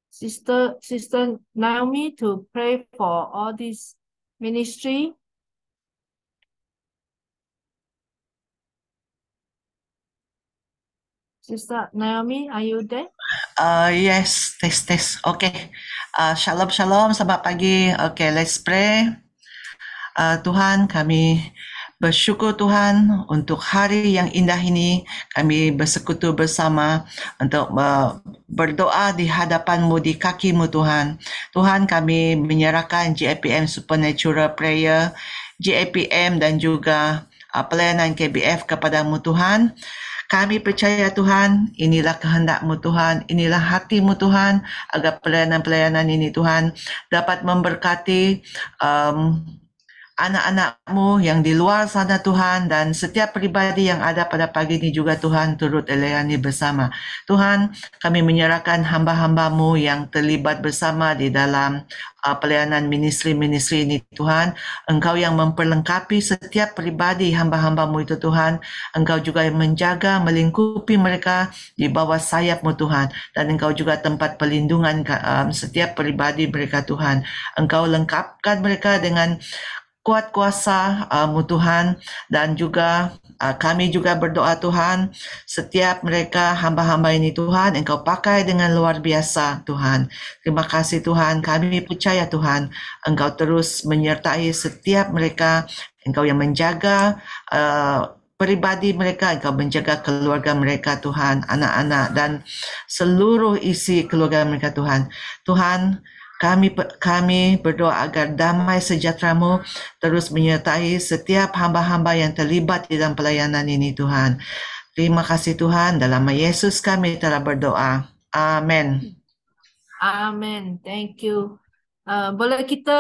Sister Naomi to pray for all this ministry? Sister Naomi, are you there? Yes, tes. Okay. Shalom, selamat pagi. Okay, let's pray. Tuhan, kami bersyukur Tuhan untuk hari yang indah ini. Kami bersekutu bersama untuk berdoa di hadapan-Mu, di kaki-Mu Tuhan. Tuhan, kami menyerahkan GAPM Supernatural Prayer, GAPM dan juga pelayanan KBF kepada-Mu Tuhan. Kami percaya Tuhan, inilah kehendak-Mu Tuhan, inilah hati-Mu Tuhan, agar pelayanan-pelayanan ini Tuhan dapat memberkati anak-anak-Mu yang di luar sana Tuhan, dan setiap pribadi yang ada pada pagi ini juga Tuhan turut melayani bersama. Tuhan, kami menyerahkan hamba-hamba-Mu yang terlibat bersama di dalam pelayanan ministry-ministry ini Tuhan. Engkau yang memperlengkapi setiap pribadi hamba-hamba-Mu itu Tuhan. Engkau juga yang menjaga, melingkupi mereka di bawah sayap-Mu Tuhan. Dan Engkau juga tempat perlindungan setiap pribadi mereka Tuhan. Engkau lengkapkan mereka dengan kuat kuasa-Mu Tuhan, dan juga kami juga berdoa Tuhan, setiap mereka hamba-hamba ini Tuhan, Engkau pakai dengan luar biasa Tuhan. Terima kasih Tuhan, kami percaya Tuhan, Engkau terus menyertai setiap mereka, Engkau yang menjaga pribadi mereka, Engkau menjaga keluarga mereka Tuhan, anak-anak dan seluruh isi keluarga mereka Tuhan. Tuhan, kami berdoa agar damai sejahtera-Mu terus menyertai setiap hamba-hamba yang terlibat di dalam pelayanan ini Tuhan. Terima kasih Tuhan, dalam nama Yesus kami telah berdoa. Amin. Amin. Thank you. Boleh kita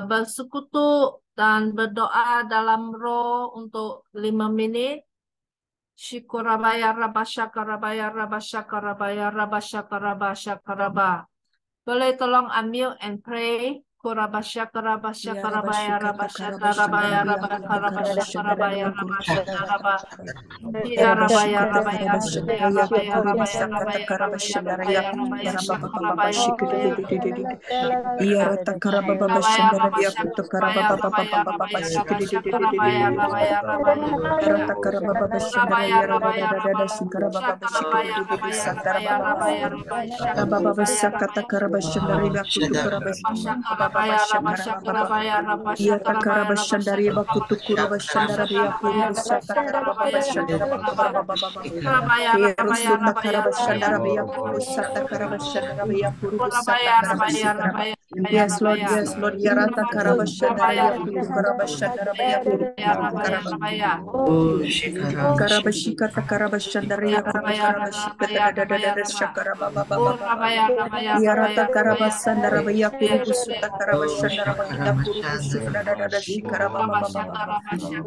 bersekutu dan berdoa dalam roh untuk 5 menit. Syukurabaya rabasyakarabaya rabasyakarabaya rabasyakarabasyakarabaya. Boleh tolong unmute and pray. Kurabasyakarabasyakarabaya rabasyakarabaya rabasyakarabaya rabasyakarabaya rabaya rabaya Yes, Lord, Yarata Karabashandara Karabashika Karabashandara Yarata Karabasandara Yakuru Suta Karabashandara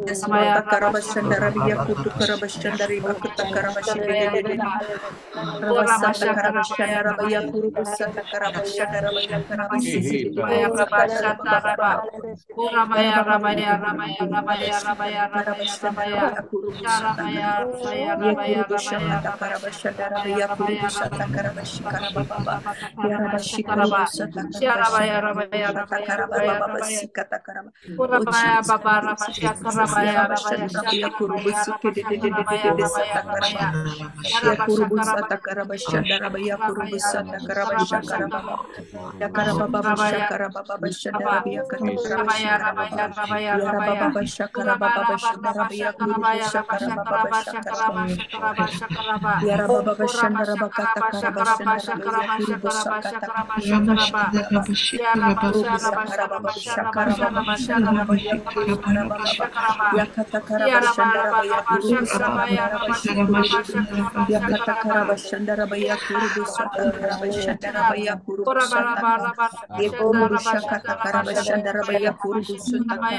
Yes, Lord, Karabashandara Yakutu Karabashandari Bakuta Karabashika Rabasata Karabashandara Yakuru Sata Karabashandara Yakarabasi Shakara Baba Shandarabia Katakara Shandarababa. Yara Baba Shakara Baba Shandarabia Kurubu Shakara Baba Shakara. Yara Baba Shandaraba Katakara Shandarabia Kurubu Sakata Shandaraba. Kurubu Sakara Baba Shakara Baba Shandarabia Kurubu Shandarababa. Yakatakara Shandarabia Kurubu Sakataraba Shikurubu. Yakatakara Shandarabia Kurubu Sakataraba Shandarabia Kurubu Sataka. Yekurubu Shakatakara Shandarabia Kurubu Sutaka.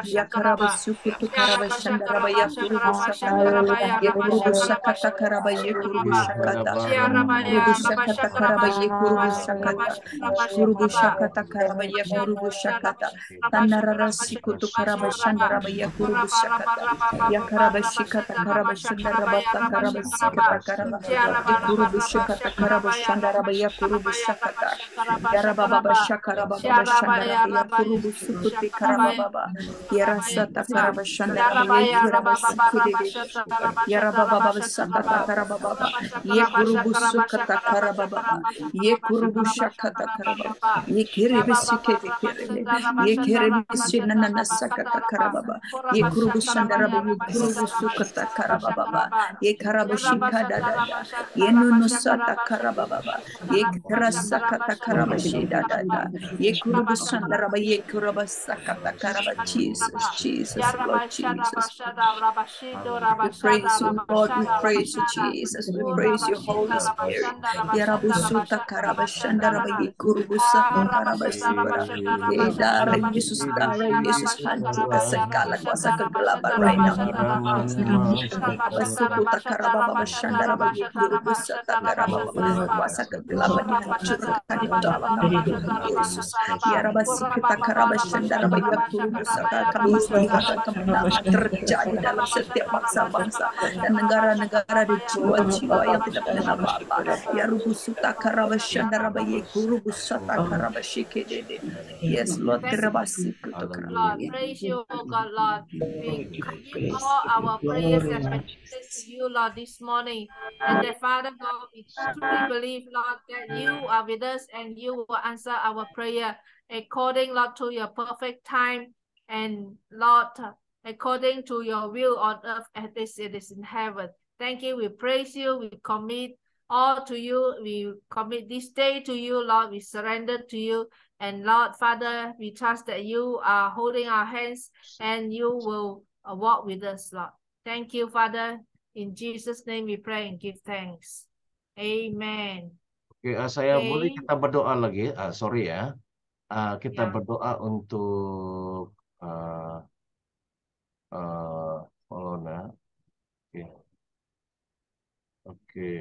Yakaraba Sukutu Karaba Shandarabia Kurubu Sakata. Yekurubu Sakata Karaba Yekurubu Shakata. Kurubu Shakata Karaba Yekurubu Shakata. Kurubu Shakata Karaba Yekurubu Shakata. Tanarara Sikutu Karaba Shandaraba Yekurubu Shakata. Yakaraba Shikata Karaba Shandaraba Takaraba Sikata Karaba. Yekurubu Shakata Karaba Shandaraba Yekurubu Shakata. Yarababa Shakaraba Shandaraba Yakurubu Sukuti Karababa. Yarasata Karaba Shandaraba Yekiraba Sikiri. Yarababa Sakata Karababa. Yekurubu Sukata Karababa. Yekurubu Shakata Karababa. Yekiribi Sikiri Kirebe. Yekiribi Sinana Sakata Karababa. Yekurubu Shandaraba Yekurubu Sukata Karababa. Yekaraba Shikada. Yenunusata Karababa. Yekrasakata Karaba Shida. Yekurubu Shandaraba Yekuraba Sakata Karaba. Jesus, Jesus, Lord Jesus. We praise you, Lord. We praise you, Jesus. We praise you, Holy Spirit. Yarabusuta Karaba Shandaraba Yekurubu Sata Karaba Sukara. Darah Yesus, darah Yesus, hancurkan segala kuasa kegelapan right now. Basukuta Karababa Shandaraba Yekurubu Sata Karababa. Kuasa kegelapan dihancurkan di dalam nama Tuhan Yesus. Yarabasikita Karaba Shandaraba Yekurubu Sata. Kami melihat kemenangan terjadi dalam setiap bangsa-bangsa dan negara-negara di jiwa-jiwa yang tidak mengenal apa-apa. Ya rubusuta karaba shandaraba ye kurubusata karaba shikedede. Yes, Lord, terabasikuto karaba. Praise you, oh God, Lord. We commit all our prayers and petitions to you, Lord, this morning. And that, Father God, we truly believe, Lord, that you are with us and you will answer our prayer according, Lord, to your perfect time. And Lord, according to your will on earth as it is in heaven. Thank you. We praise you. We commit all to you. We commit this day to you, Lord. We surrender to you. And Lord, Father, we trust that you are holding our hands and you will walk with us, Lord. Thank you, Father. In Jesus' name we pray and give thanks. Amen. Oke, saya boleh kita berdoa lagi. Sorry ya. Kita berdoa untuk Polona. Oke. Oke.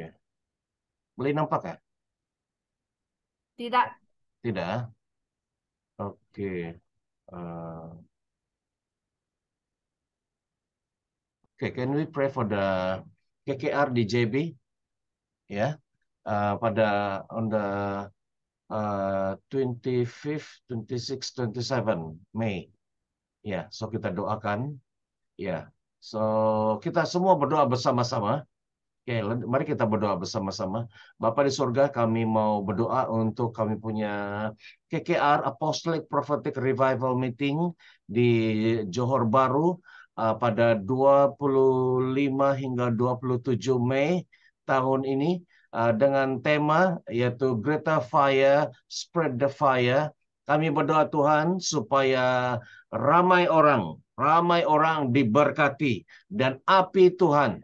Boleh nampak ya? Tidak. Tidak. Oke. Okay, can we pray for the KKR di JB? Ya. Pada on the 25th, 26th, 27 Mei. Ya, so kita doakan. Ya. So kita semua berdoa bersama-sama. Oke, mari kita berdoa bersama-sama. Bapa di surga, kami mau berdoa untuk kami punya KKR Apostolic Prophetic Revival Meeting di Johor Bahru pada 25 hingga 27 Mei tahun ini dengan tema yaitu Greater Fire, Spread the Fire. Kami berdoa Tuhan supaya ramai orang diberkati dan api Tuhan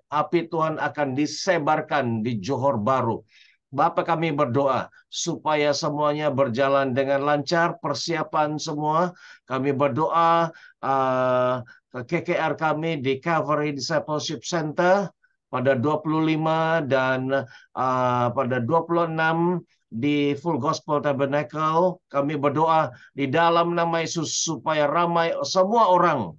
akan disebarkan di Johor Bahru. Bapa, kami berdoa supaya semuanya berjalan dengan lancar, persiapan semua. Kami berdoa KKR kami di Calvary Discipleship Center pada 25 dan pada 26 di Full Gospel Tabernacle. Kami berdoa di dalam nama Yesus supaya ramai semua orang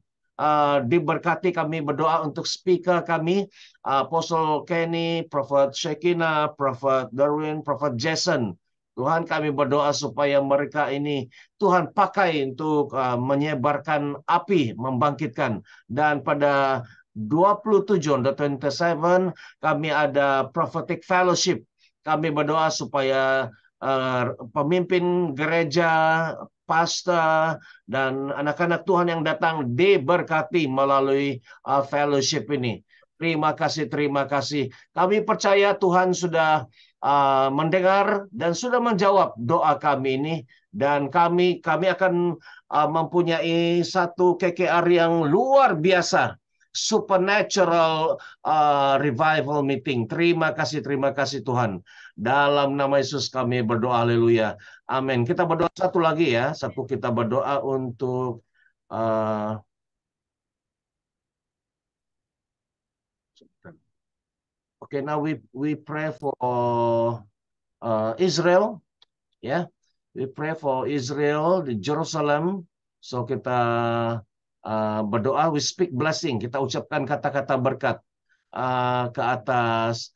diberkati. Kami berdoa untuk speaker kami, Apostle Kenny, Prophet Shekinah, Prophet Darwin, Prophet Jason. Tuhan, kami berdoa supaya mereka ini Tuhan pakai untuk menyebarkan api, membangkitkan. Dan pada 27 on the 27 kami ada Prophetic Fellowship. Kami berdoa supaya pemimpin gereja, pastor, dan anak-anak Tuhan yang datang diberkati melalui fellowship ini. Terima kasih, terima kasih. Kami percaya Tuhan sudah mendengar dan sudah menjawab doa kami ini, dan kami akan mempunyai satu KKR yang luar biasa, supernatural revival meeting. Terima kasih Tuhan. Dalam nama Yesus kami berdoa, haleluya. Amin. Kita berdoa satu lagi ya. Kita berdoa untuk okay, now we pray for Israel, ya. We pray for Israel di Jerusalem. So kita berdoa, we speak blessing. Kita ucapkan kata-kata berkat ke atas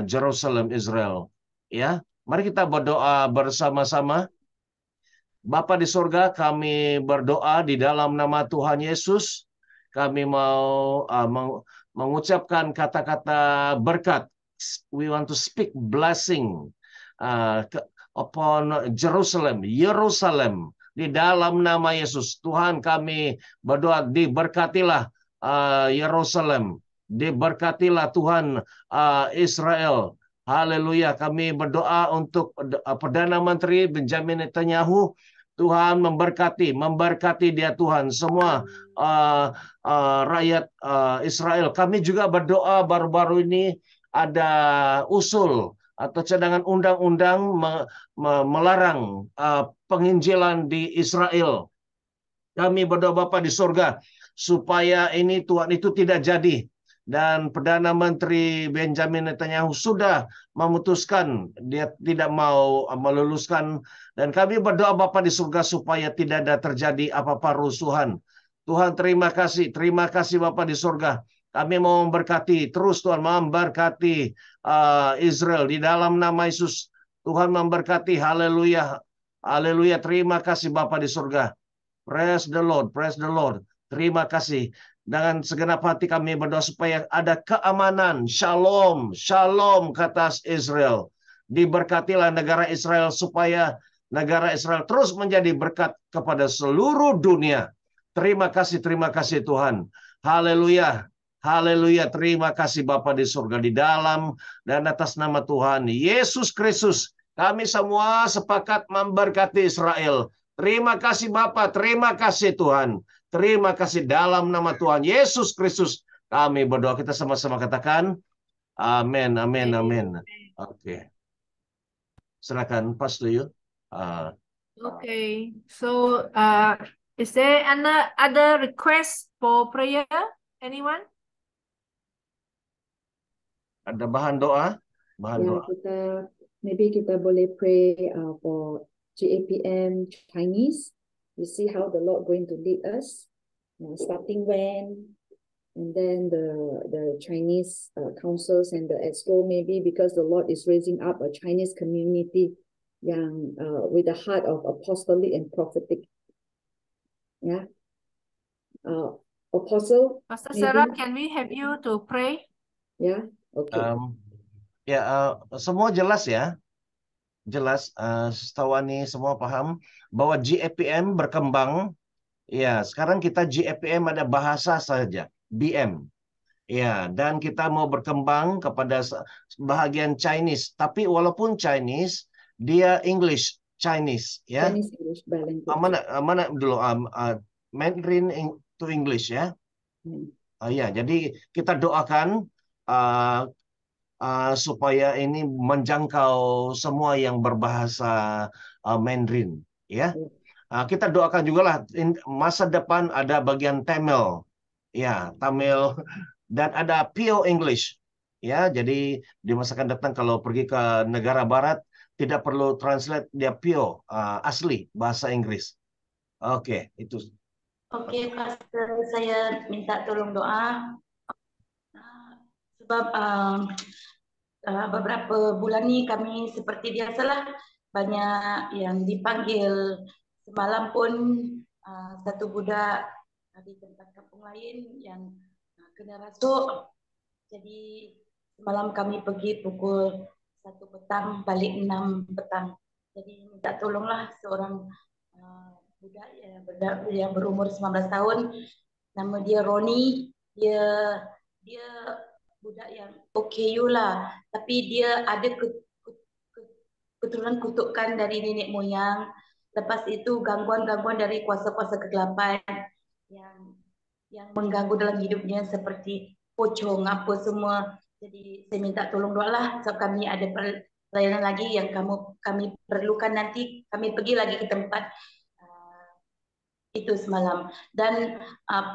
Jerusalem, Israel. Ya, mari kita berdoa bersama-sama. Bapa di surga, kami berdoa di dalam nama Tuhan Yesus. Kami mau mengucapkan kata-kata berkat. We want to speak blessing upon Jerusalem, Yerusalem. Di dalam nama Yesus, Tuhan kami berdoa, diberkatilah Yerusalem. Diberkatilah Tuhan Israel. Haleluya. Kami berdoa untuk Perdana Menteri Benjamin Netanyahu. Tuhan memberkati dia Tuhan, semua rakyat Israel. Kami juga berdoa baru-baru ini ada usul atau cadangan undang-undang melarang penginjilan di Israel. Kami berdoa Bapa di surga supaya ini Tuhan itu tidak jadi. Dan Perdana Menteri Benjamin Netanyahu sudah memutuskan dia tidak mau meluluskan. Dan kami berdoa Bapa di surga supaya tidak ada terjadi apa-apa rusuhan. Tuhan terima kasih Bapa di surga. Kami mau memberkati, terus Tuhan memberkati Israel di dalam nama Yesus. Tuhan memberkati, haleluya. Haleluya, terima kasih Bapa di surga. Praise the Lord, praise the Lord. Terima kasih. Dengan segenap hati kami berdoa supaya ada keamanan, shalom, shalom ke atas Israel. Diberkatilah negara Israel supaya negara Israel terus menjadi berkat kepada seluruh dunia. Terima kasih Tuhan. Haleluya. Haleluya, terima kasih Bapa di surga, di dalam dan atas nama Tuhan Yesus Kristus. Kami semua sepakat memberkati Israel. Terima kasih Bapa, terima kasih Tuhan. Terima kasih dalam nama Tuhan Yesus Kristus. Kami berdoa, kita sama-sama katakan amin, amin, amin. Oke. Silakan Pastor Yu. Okay, so is there other request for prayer? Anyone? Ada bahan doa? Doa. Maybe kita boleh pray for GAPM Chinese. We see how the Lord going to lead us, starting when, and then the Chinese councils and the EXCO, maybe because the Lord is raising up a Chinese community yang with a heart of apostolic and prophetic. Yeah. Apostle. Pastor Sarah, can we have you to pray? Yeah. Okay. Semua jelas ya. Jelas, Stawani semua paham bahwa GAPM berkembang. Ya, sekarang kita GAPM ada bahasa saja, BM. Ya, dan kita mau berkembang kepada bahagian Chinese. Tapi walaupun Chinese, dia English Chinese, ya. Chinese English language. Mana dulu Mandarin to English ya. Ya, jadi kita doakan supaya ini menjangkau semua yang berbahasa Mandarin, ya. Kita doakan juga lah masa depan ada bagian Tamil, ya, Tamil, dan ada Pure English, ya. Jadi di masa akan datang kalau pergi ke negara Barat tidak perlu translate, dia pure asli bahasa Inggris. Oke, itu. Oke, Pastor, saya minta tolong doa. Sebab beberapa bulan ini kami seperti biasalah banyak yang dipanggil. Semalam pun satu budak di tempat kampung lain yang kena rasuk. Jadi semalam kami pergi pukul 1 petang, balik 6 petang. Jadi minta tolonglah seorang budak yang berumur 19 tahun, nama dia Roni. Dia budak yang OKU lah, tapi dia ada keturunan kutukan dari nenek moyang. Lepas itu gangguan-gangguan dari kuasa-kuasa kegelapan yang mengganggu dalam hidupnya seperti pocong apa semua. Jadi saya minta tolong doa lah, sebab kami ada pelayanan lagi yang kami perlukan nanti. Kami pergi lagi ke tempat itu semalam. Dan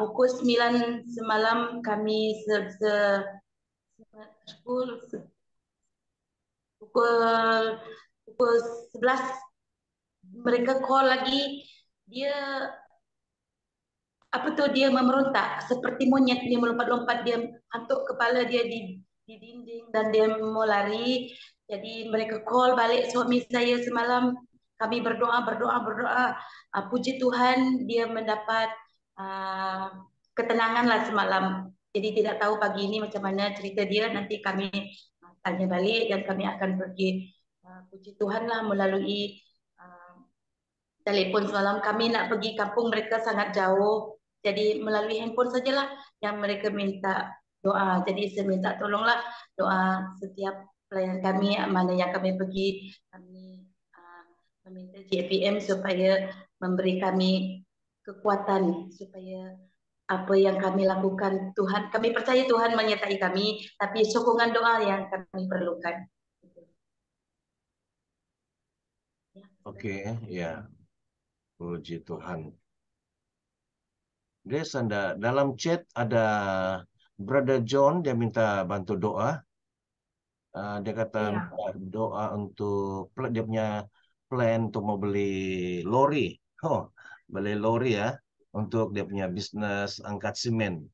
pukul 9 semalam kami pukul 11 mereka call lagi. Dia memerontak seperti monyet, dia melompat-lompat, dia hantuk kepala dia di dinding dan dia mau lari. Jadi mereka call balik suami saya semalam. Kami berdoa. Puji Tuhan dia mendapat ketenangan lah semalam. Jadi tidak tahu pagi ini macam mana cerita dia. Nanti kami tanya balik dan kami akan pergi. Puji Tuhan lah melalui telefon semalam. Kami nak pergi kampung mereka sangat jauh. Jadi melalui handphone sajalah yang mereka minta doa. Jadi saya minta tolonglah doa setiap pelayan kami mana yang kami pergi. Kami meminta JPM supaya memberi kami kekuatan supaya apa yang kami lakukan Tuhan, kami percaya Tuhan menyertai kami, tapi sokongan doa yang kami perlukan. Oke, ya. Puji Tuhan. Guys, dalam chat ada Brother John, dia minta bantu doa. Dia kata doa untuk dia punya plan untuk mau beli lori. Beli lori ya, untuk dia punya bisnis angkat semen.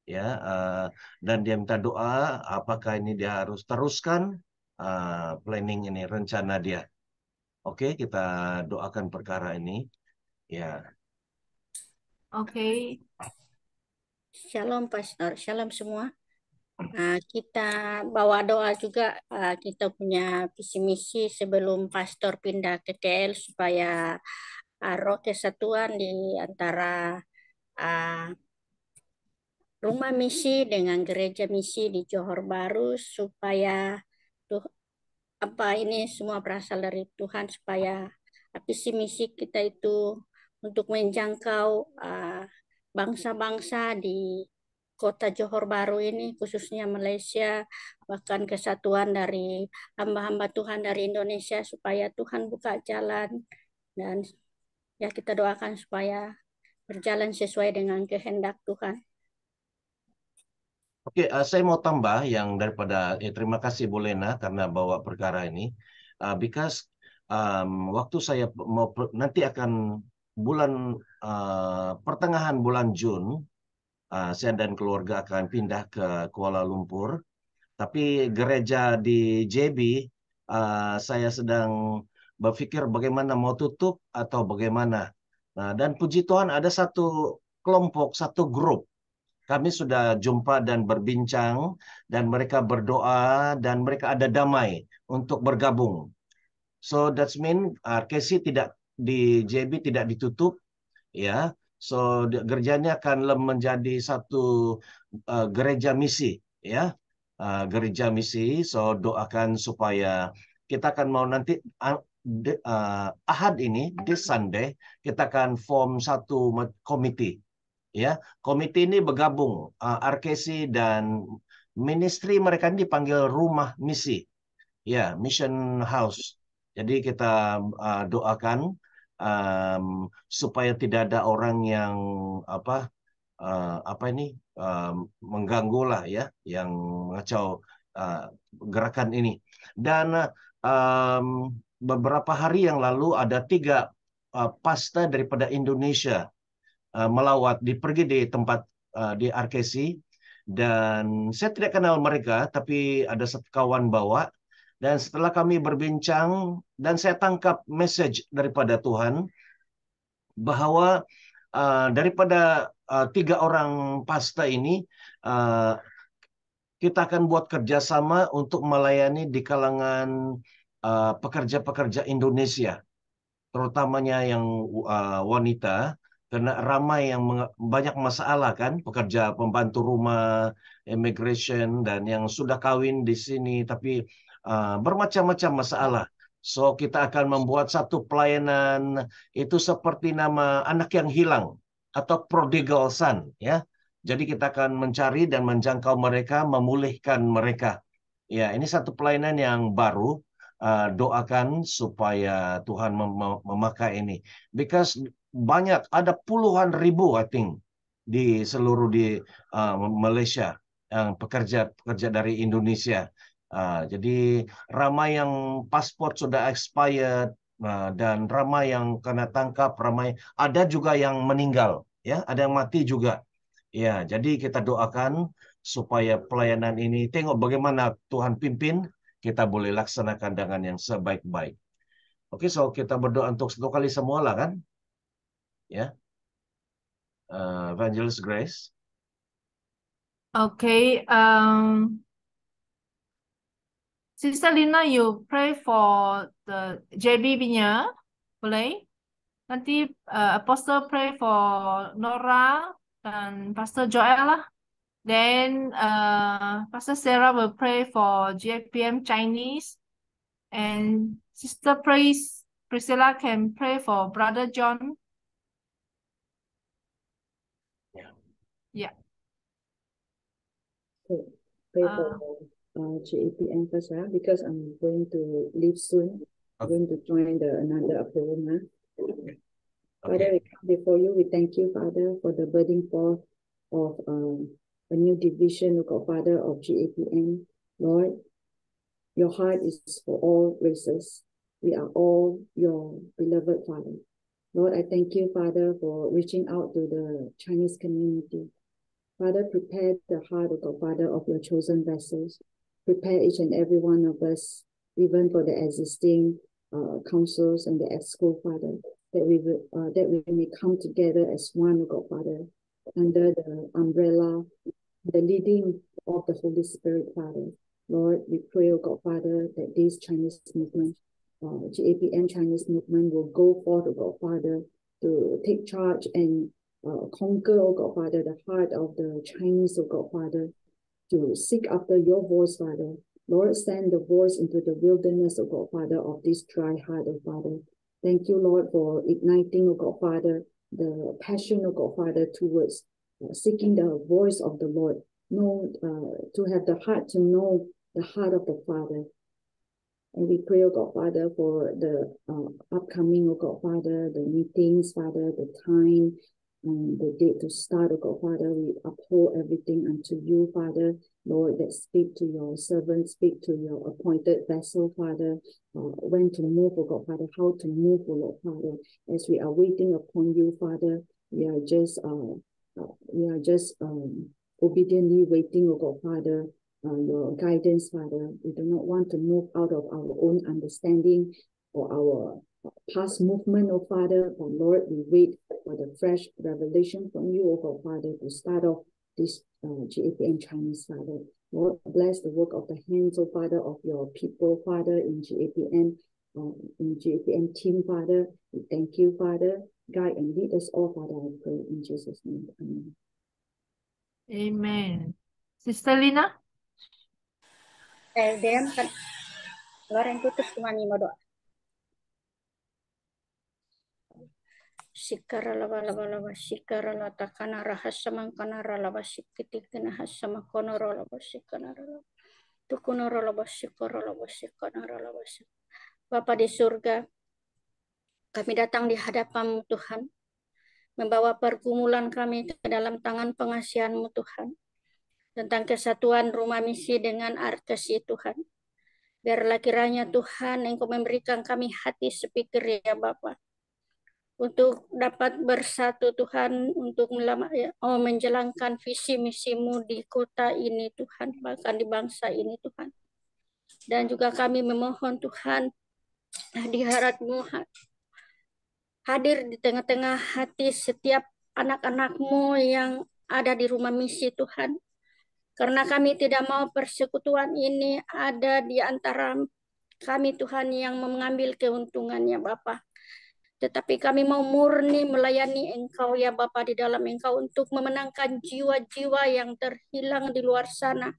Ya, dan dia minta doa apakah ini dia harus teruskan planning ini, rencana dia. Oke, kita doakan perkara ini. Ya. Oke. Shalom Pastor, shalom semua. Kita bawa doa juga, kita punya visi misi sebelum Pastor pindah ke KL supaya roh kesatuan di antara rumah misi dengan gereja misi di Johor Bahru, supaya ini semua berasal dari Tuhan, supaya visi misi kita itu untuk menjangkau bangsa-bangsa di kota Johor Bahru ini, khususnya Malaysia, bahkan kesatuan dari hamba-hamba Tuhan dari Indonesia, supaya Tuhan buka jalan dan ya kita doakan supaya berjalan sesuai dengan kehendak Tuhan. Oke, saya mau tambah yang daripada terima kasih Bolena karena bawa perkara ini. Because waktu saya mau nanti akan bulan pertengahan bulan Jun, saya dan keluarga akan pindah ke Kuala Lumpur. Tapi gereja di JB, saya sedang berpikir bagaimana mau tutup atau bagaimana. Dan puji Tuhan ada satu kelompok, satu grup. Kami sudah jumpa dan berbincang, dan mereka berdoa, dan mereka ada damai untuk bergabung. So that's mean RKC tidak di JB tidak ditutup, ya. So gerejanya akan menjadi satu gereja misi, ya, gereja misi. So doakan supaya kita akan mau nanti Ahad ini, this Sunday, kita akan form satu komite, ya. Komite ini bergabung RKC dan ministry mereka ini dipanggil rumah misi, ya, mission house. Jadi kita doakan supaya tidak ada orang yang mengganggu lah, ya, yang mengacau gerakan ini. Dan beberapa hari yang lalu ada 3 pastor daripada Indonesia pergi di tempat di RKC, dan saya tidak kenal mereka, tapi ada satu kawan bawa. Dan setelah kami berbincang, dan saya tangkap message daripada Tuhan, bahwa daripada 3 orang pastor ini, kita akan buat kerjasama untuk melayani di kalangan pekerja-pekerja Indonesia, terutamanya yang wanita, karena ramai yang banyak masalah kan, pekerja pembantu rumah, immigration, dan yang sudah kawin di sini, tapi bermacam-macam masalah. So kita akan membuat satu pelayanan itu seperti nama anak yang hilang atau prodigal son, ya. Jadi kita akan mencari dan menjangkau mereka, memulihkan mereka. Ya, ini satu pelayanan yang baru. Doakan supaya Tuhan memakai ini. Because banyak, ada puluhan ribu, I think, di seluruh di Malaysia yang pekerja dari Indonesia. Jadi ramai yang paspor sudah expired, dan ramai yang kena tangkap, ramai ada juga yang meninggal, ya, ada yang mati juga. Ya, jadi kita doakan supaya pelayanan ini, tengok bagaimana Tuhan pimpin, kita boleh laksanakan dengan yang sebaik-baik. Oke, so kita berdoa untuk satu kali semua lah kan? Ya, Evangelist Grace. Okay, Sister Lina, you pray for the JB punya, boleh? Nanti Apostle pray for Nora dan Pastor Joel lah. Then Pastor Sarah will pray for GFPM Chinese, and Sister Priscilla can pray for Brother John. Yeah. Okay. Pray for GAPM first, because I'm going to leave soon. I'm going to join another program. Okay. Father, we come before you. We thank you, Father, for the budding forth of a new division, oh God, Father, of GAPM. Lord, your heart is for all races. We are all your beloved Father. Lord, I thank you, Father, for reaching out to the Chinese community. Father, prepare the heart, oh God, Father, of your chosen vessels. Prepare each and every one of us, even for the existing councils and the EXCO, Father, that we may come together as one, oh God, Father, under the umbrella, the leading of the Holy Spirit, Father. Lord, we pray, oh God, Father, that this Chinese movement, GAPM Chinese movement, will go forth, oh God, Father, to take charge and conquer, oh God, Father, the heart of the Chinese, oh God, Father, to seek after your voice, Father. Lord, send the voice into the wilderness, oh God, Father, of this dry heart, oh Father. Thank you, Lord, for igniting, oh God, Father, the passion, oh God, Father, towards seeking the voice of the Lord. To have the heart to know the heart of the Father. And we pray, oh God, Father, for the upcoming, oh God, Father, the meetings, Father, the time, and the date to start, oh God, Father. We uphold everything unto you, Father. Lord, that speak to your servant, speak to your appointed vessel, Father, when to move, oh God, Father, how to move, oh Lord, Father. As we are waiting upon you, Father, we are just obediently waiting, oh God, Father, your guidance, Father. We do not want to move out of our own understanding or our past movement, oh Father. But Lord, we wait for the fresh revelation from you, oh God, Father, to start off this GAPM Chinese, Father. Lord, bless the work of the hands, oh Father, of your people, Father, in GAPM team, Father. We thank you, Father. Guide and lead us all, Father, I pray in Jesus' name. Amen. Amen. Sister Lina? LDM kan Loren tutup kumani mo doa. Sikara laba sikara la takana rahasama kanara laba sikitikina hasama konoro laba sikana laba tukunoro laba sikoro laba sikana laba. Bapa di surga, kami datang di hadapan-Mu Tuhan, membawa pergumulan kami ke dalam tangan pengasihan-Mu Tuhan, tentang kesatuan rumah misi dengan Arkesi Tuhan. Biarlah kiranya Tuhan Engkau memberikan kami hati sepikir ya Bapa, untuk dapat bersatu Tuhan, untuk menjalankan visi misimu di kota ini Tuhan, bahkan di bangsa ini Tuhan. Dan juga kami memohon Tuhan, hadirat-Mu hadir di tengah-tengah hati setiap anak-anak-Mu yang ada di rumah misi Tuhan. Karena kami tidak mau persekutuan ini ada di antara kami Tuhan yang mengambil keuntungannya Bapa. Tetapi kami mau murni melayani Engkau ya Bapa di dalam Engkau untuk memenangkan jiwa-jiwa yang terhilang di luar sana.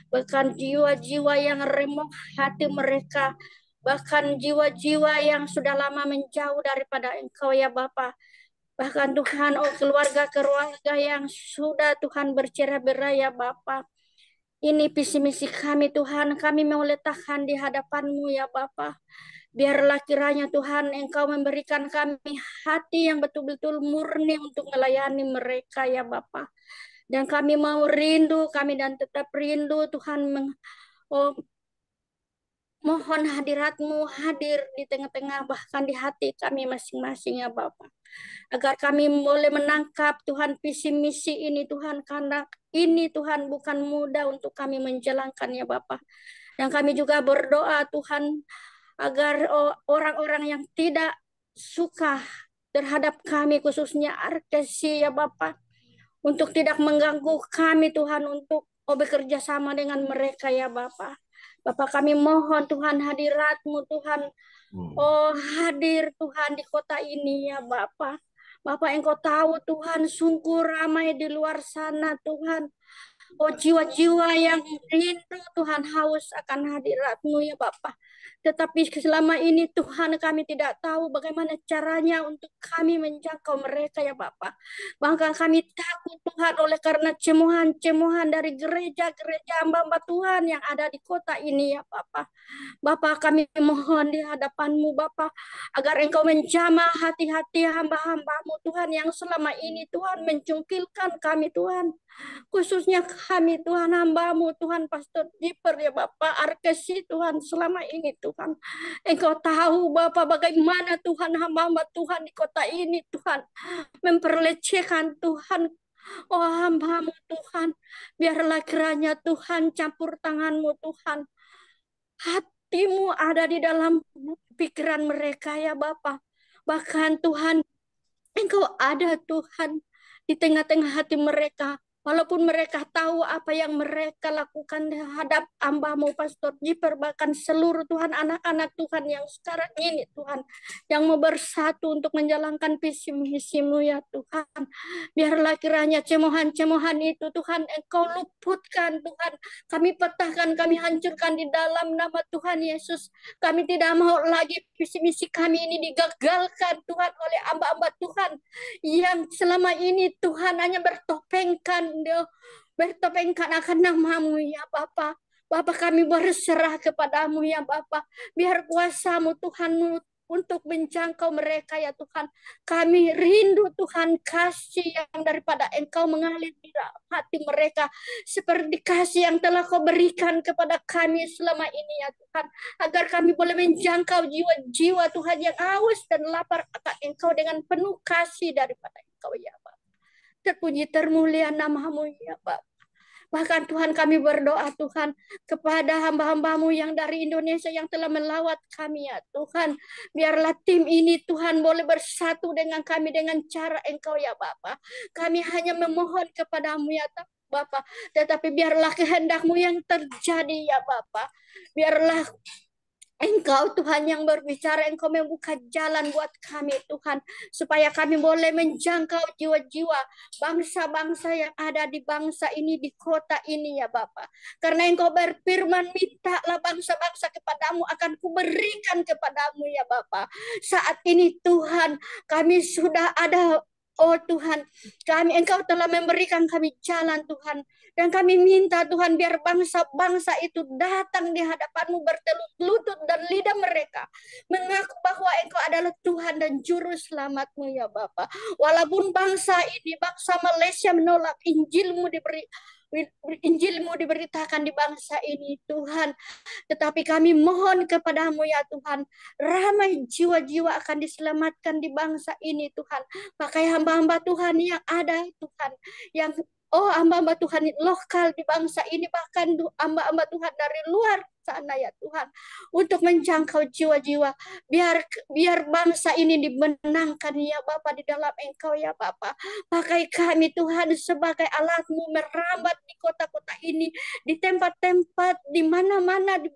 Bahkan jiwa-jiwa yang remuk hati mereka. Bahkan jiwa-jiwa yang sudah lama menjauh daripada Engkau ya Bapa. Bahkan Tuhan, keluarga-keluarga yang sudah Tuhan bercerai-berai ya Bapa. Ini visi misi kami Tuhan, kami mau letakkan di hadapan-Mu ya Bapa. Biarlah kiranya Tuhan Engkau memberikan kami hati yang betul-betul murni untuk melayani mereka ya Bapa. Dan kami mau rindu, kami dan tetap rindu Tuhan mohon hadirat-Mu hadir di tengah-tengah bahkan di hati kami masing-masing ya Bapa. Agar kami boleh menangkap Tuhan visi misi ini Tuhan, karena ini Tuhan bukan mudah untuk kami menjalankan ya Bapa. Dan kami juga berdoa Tuhan agar orang-orang yang tidak suka terhadap kami khususnya Arkesi ya Bapa, untuk tidak mengganggu kami Tuhan untuk bekerja sama dengan mereka ya Bapa. Bapa kami mohon Tuhan hadirat-Mu Tuhan, hadir Tuhan di kota ini ya Bapa. Bapa Engkau tahu Tuhan sungguh ramai di luar sana Tuhan. Jiwa-jiwa yang rindu Tuhan haus akan hadirat-Mu ya Bapa. Tetapi selama ini Tuhan kami tidak tahu bagaimana caranya untuk kami menjangkau mereka ya Bapa. Bahkan kami takut Tuhan oleh karena cemohan-cemohan dari gereja-gereja hamba-hamba Tuhan yang ada di kota ini ya Bapa. Bapa kami mohon di hadapan-Mu Bapa, agar Engkau menjamah hati-hati hamba-hamba-Mu Tuhan yang selama ini Tuhan mencungkilkan kami Tuhan. Khususnya kami Tuhan hamba-Mu Tuhan Pastor Jiper ya Bapak Arkesi Tuhan selama ini Tuhan. Engkau tahu Bapak bagaimana Tuhan hamba-hamba Tuhan di kota ini Tuhan memperlecehkan Tuhan. Hamba-Mu Tuhan, biarlah kiranya Tuhan campur tangan-Mu Tuhan. Hati-Mu ada di dalam pikiran mereka ya Bapak. Bahkan Tuhan, Engkau ada Tuhan di tengah-tengah hati mereka. Walaupun mereka tahu apa yang mereka lakukan terhadap hamba-Mu Pastor Jiper, bahkan seluruh Tuhan anak-anak Tuhan yang sekarang ini Tuhan, yang mau bersatu untuk menjalankan visi misi-Mu ya Tuhan. Biarlah kiranya cemohan-cemohan itu Tuhan Engkau luputkan Tuhan. Kami patahkan, kami hancurkan di dalam nama Tuhan Yesus. Kami tidak mau lagi visi misi kami ini digagalkan Tuhan oleh hamba-hamba Tuhan yang selama ini Tuhan hanya bertopengkan akan nama-Mu ya Bapa. Bapa kami berserah kepadamu ya Bapa. Biar kuasa-Mu Tuhan untuk menjangkau mereka ya Tuhan. Kami rindu Tuhan kasih yang daripada Engkau mengalir di hati mereka. Seperti kasih yang telah Kau berikan kepada kami selama ini ya Tuhan. Agar kami boleh menjangkau jiwa-jiwa Tuhan yang haus dan lapar akan Engkau dengan penuh kasih daripada Engkau ya Bapa. Terpuji termulia nama-Mu ya Bapa. Bahkan Tuhan kami berdoa Tuhan kepada hamba-hamba-Mu yang dari Indonesia yang telah melawat kami ya Tuhan. Biarlah tim ini Tuhan boleh bersatu dengan kami dengan cara Engkau ya Bapa. Kami hanya memohon kepadamu ya Bapa. Tetapi biarlah kehendak-Mu yang terjadi ya Bapa. Biarlah Engkau Tuhan yang berbicara, Engkau membuka jalan buat kami Tuhan, supaya kami boleh menjangkau jiwa-jiwa bangsa-bangsa yang ada di bangsa ini, di kota ini ya Bapa. Karena Engkau berfirman, mintalah bangsa-bangsa kepadamu, akan kuberikan kepadamu ya Bapa. Saat ini Tuhan, kami sudah ada. Oh Tuhan, Engkau telah memberikan kami jalan Tuhan. Dan kami minta Tuhan biar bangsa-bangsa itu datang di hadapan-Mu berlutut dan lidah mereka. Mengaku bahwa Engkau adalah Tuhan dan Juru Selamat-Mu ya Bapa. Walaupun bangsa ini, bangsa Malaysia menolak Injil-Mu diberitakan di bangsa ini Tuhan. Tetapi kami mohon kepadamu ya Tuhan, ramai jiwa-jiwa akan diselamatkan di bangsa ini Tuhan. Pakai hamba-hamba Tuhan yang ada Tuhan, yang hamba-hamba Tuhan lokal di bangsa ini, bahkan hamba-hamba Tuhan dari luar sana ya Tuhan, untuk menjangkau jiwa-jiwa, biar bangsa ini dimenangkan ya Bapa di dalam Engkau ya Bapa. Pakai kami Tuhan sebagai alat-Mu merambat di kota-kota ini, di tempat-tempat di mana-mana di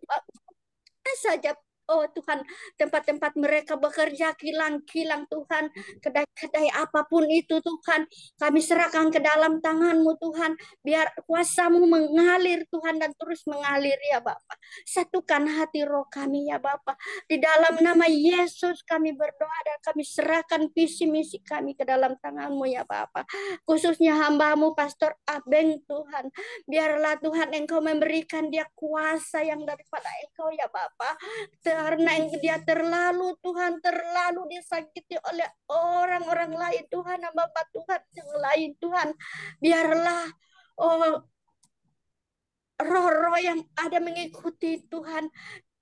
saja. Oh Tuhan, tempat-tempat mereka bekerja, kilang-kilang Tuhan, kedai-kedai apapun itu Tuhan, kami serahkan ke dalam tangan-Mu Tuhan, biar kuasa-Mu mengalir Tuhan dan terus mengalir ya Bapa. Satukan hati roh kami ya Bapa. Di dalam nama Yesus kami berdoa dan kami serahkan visi misi kami ke dalam tangan-Mu ya Bapa. Khususnya hamba-Mu Pastor Abeng Tuhan, biarlah Tuhan Engkau memberikan dia kuasa yang daripada Engkau ya Bapa. Karena dia terlalu Tuhan, terlalu disakiti oleh orang-orang lain Tuhan, hamba Tuhan yang lain Tuhan. Biarlah roh-roh yang ada mengikuti Tuhan,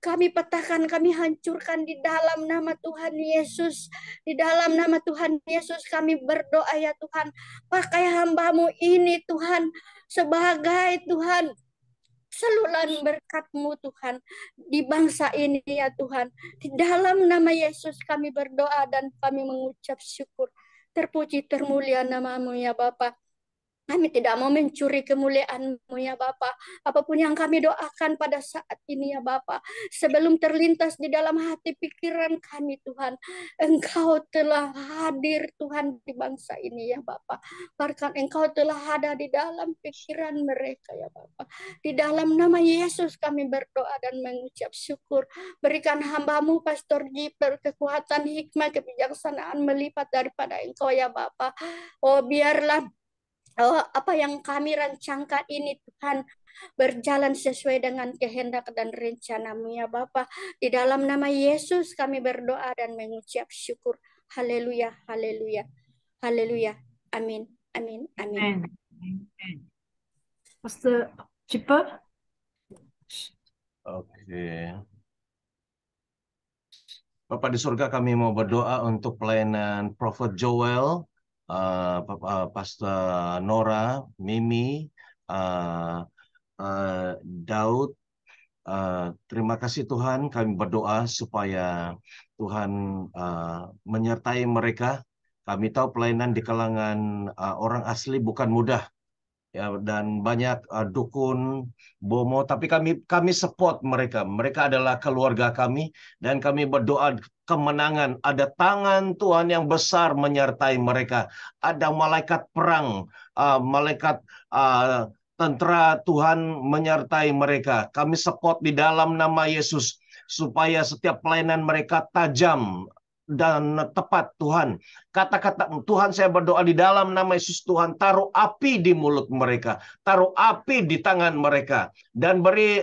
kami petakan, kami hancurkan di dalam nama Tuhan Yesus. Di dalam nama Tuhan Yesus kami berdoa ya Tuhan. Pakai hamba-Mu ini Tuhan sebagai Tuhan saluran berkat-Mu Tuhan di bangsa ini ya Tuhan. Di dalam nama Yesus kami berdoa dan kami mengucap syukur. Terpuji termulia nama-Mu ya Bapa. Kami tidak mau mencuri kemuliaan-Mu ya Bapa. Apapun yang kami doakan pada saat ini ya Bapa, sebelum terlintas di dalam hati pikiran kami Tuhan, Engkau telah hadir Tuhan di bangsa ini ya Bapa. Bahkan Engkau telah ada di dalam pikiran mereka ya Bapa. Di dalam nama Yesus kami berdoa dan mengucap syukur. Berikan hamba-Mu Pastor Jiper kekuatan, hikmah, kebijaksanaan melipat daripada Engkau ya Bapa. Oh biarlah apa yang kami rancangkan ini Tuhan berjalan sesuai dengan kehendak dan rencana-Mu ya Bapa. Di dalam nama Yesus kami berdoa dan mengucap syukur. Haleluya, haleluya, haleluya. Amin, amin, amin. Amen. Pastor Chipper. Oke. Bapak di surga, kami mau berdoa untuk pelayanan Prophet Joel, Pastor Nora, Mimi, Daud. Terima kasih Tuhan, kami berdoa supaya Tuhan menyertai mereka. Kami tahu pelayanan di kalangan orang asli bukan mudah. Ya, dan banyak dukun, bomo, tapi kami support mereka. Mereka adalah keluarga kami dan kami berdoa kemenangan. Ada tangan Tuhan yang besar menyertai mereka. Ada malaikat perang, malaikat tentara Tuhan menyertai mereka. Kami support di dalam nama Yesus supaya setiap pelayanan mereka tajam dan tepat Tuhan. Kata-kata Tuhan, saya berdoa di dalam nama Yesus Tuhan, taruh api di mulut mereka, taruh api di tangan mereka, dan beri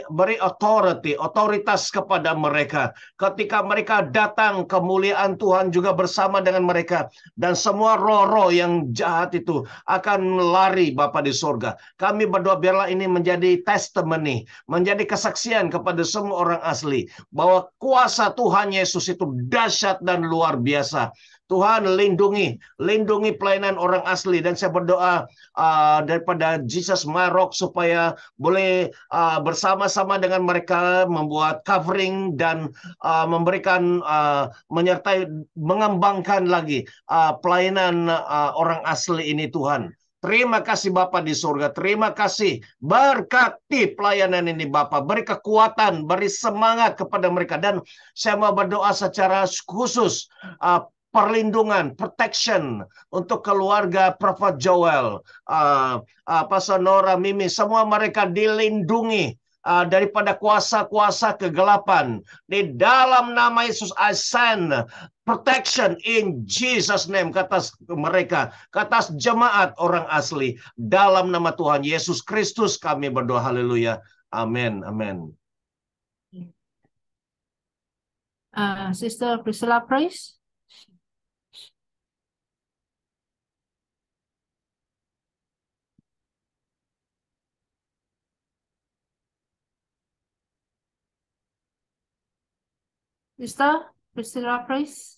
otoritas kepada mereka. Ketika mereka datang, kemuliaan Tuhan juga bersama dengan mereka, dan semua roh-roh yang jahat itu akan lari Bapa di surga. Kami berdoa biarlah ini menjadi testimony, menjadi kesaksian kepada semua orang asli, bahwa kuasa Tuhan Yesus itu dahsyat dan luar biasa. Tuhan lindungi pelayanan orang asli, dan saya berdoa daripada Jesus Marok supaya boleh bersama-sama dengan mereka membuat covering dan memberikan menyertai mengembangkan lagi pelayanan orang asli ini Tuhan. Terima kasih Bapa di surga, terima kasih, berkati pelayanan ini Bapa, beri kekuatan, beri semangat kepada mereka, dan saya mau berdoa secara khusus perlindungan, protection untuk keluarga Prophet Joel, Pastor Nora, Mimi, semua mereka dilindungi daripada kuasa-kuasa kegelapan. Di dalam nama Yesus, I send protection in Jesus name ke atas mereka, ke atas jemaat orang asli. Dalam nama Tuhan Yesus Kristus kami berdoa, haleluya. Amin, amin. Sister Priscilla, praise. Sister Priscilla, praise.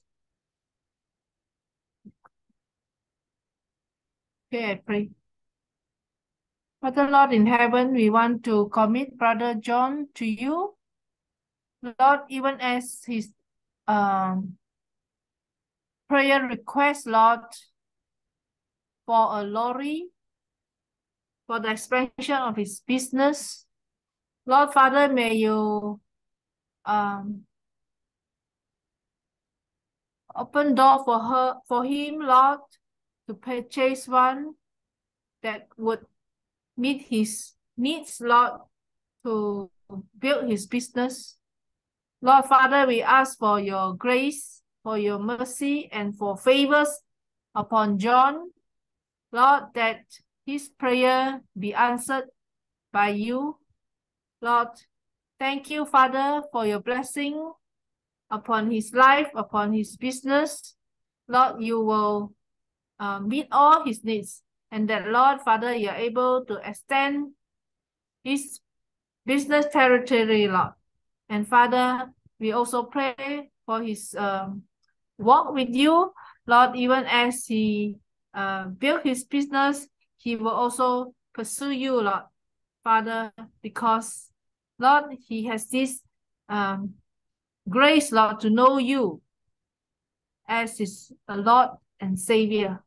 Okay, I pray. Father Lord in heaven, we want to commit Brother John to you. Lord, even as his prayer request, Lord, for a lorry, for the expansion of his business. Lord Father, may you open door for him, Lord, to purchase one that would meet his needs, Lord, to build his business. Lord Father, we ask for your grace, for your mercy, and for favors upon John. Lord, that his prayer be answered by you. Lord, thank you, Father, for your blessing upon his life, upon his business. Lord, you will meet all his needs. And that, Lord, Father, you're able to extend his business territory, Lord. And Father, we also pray for his walk with you, Lord, even as he build his business, he will also pursue you, Lord, Father, because, Lord, he has this grace, Lord, to know you as his Lord and Savior.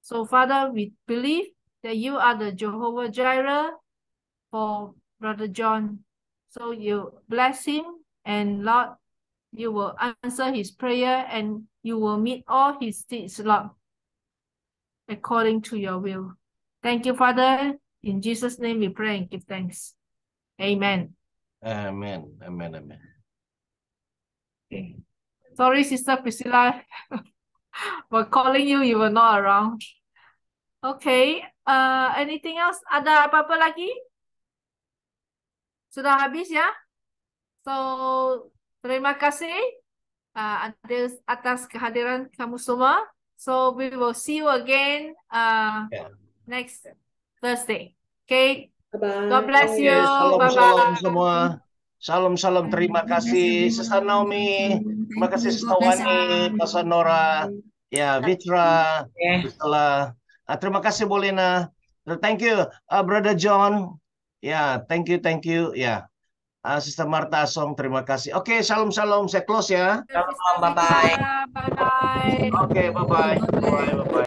So, Father, we believe that you are the Jehovah Jireh for Brother John. So you bless him, and Lord, you will answer his prayer, and you will meet all his needs, Lord, according to your will. Thank you, Father. In Jesus' name we pray and give thanks. Amen. Amen. Amen. Amen. Okay. Sorry, Sister Priscilla, for calling you, you were not around. Okay. Anything else? Ada apa-apa lagi? Sudah habis ya? So, terima kasih atas kehadiran kamu semua. So, we will see you again next Thursday. Okay? Bye-bye. God bless you. Salam, Bye-bye. salam semua. Salam, salam. Terima kasih, Sister Naomi. Terima kasih, Sister Wani, Pastor Nora, ya, Vitra, Priscilla. Terima kasih, Bolina. Thank you, Brother John. Ya, thank you, ya. Sister Martha Song, terima kasih. Oke, salam, salam. Saya close ya. Shalom, bye-bye. Bye-bye. Oke, bye-bye. Bye-bye.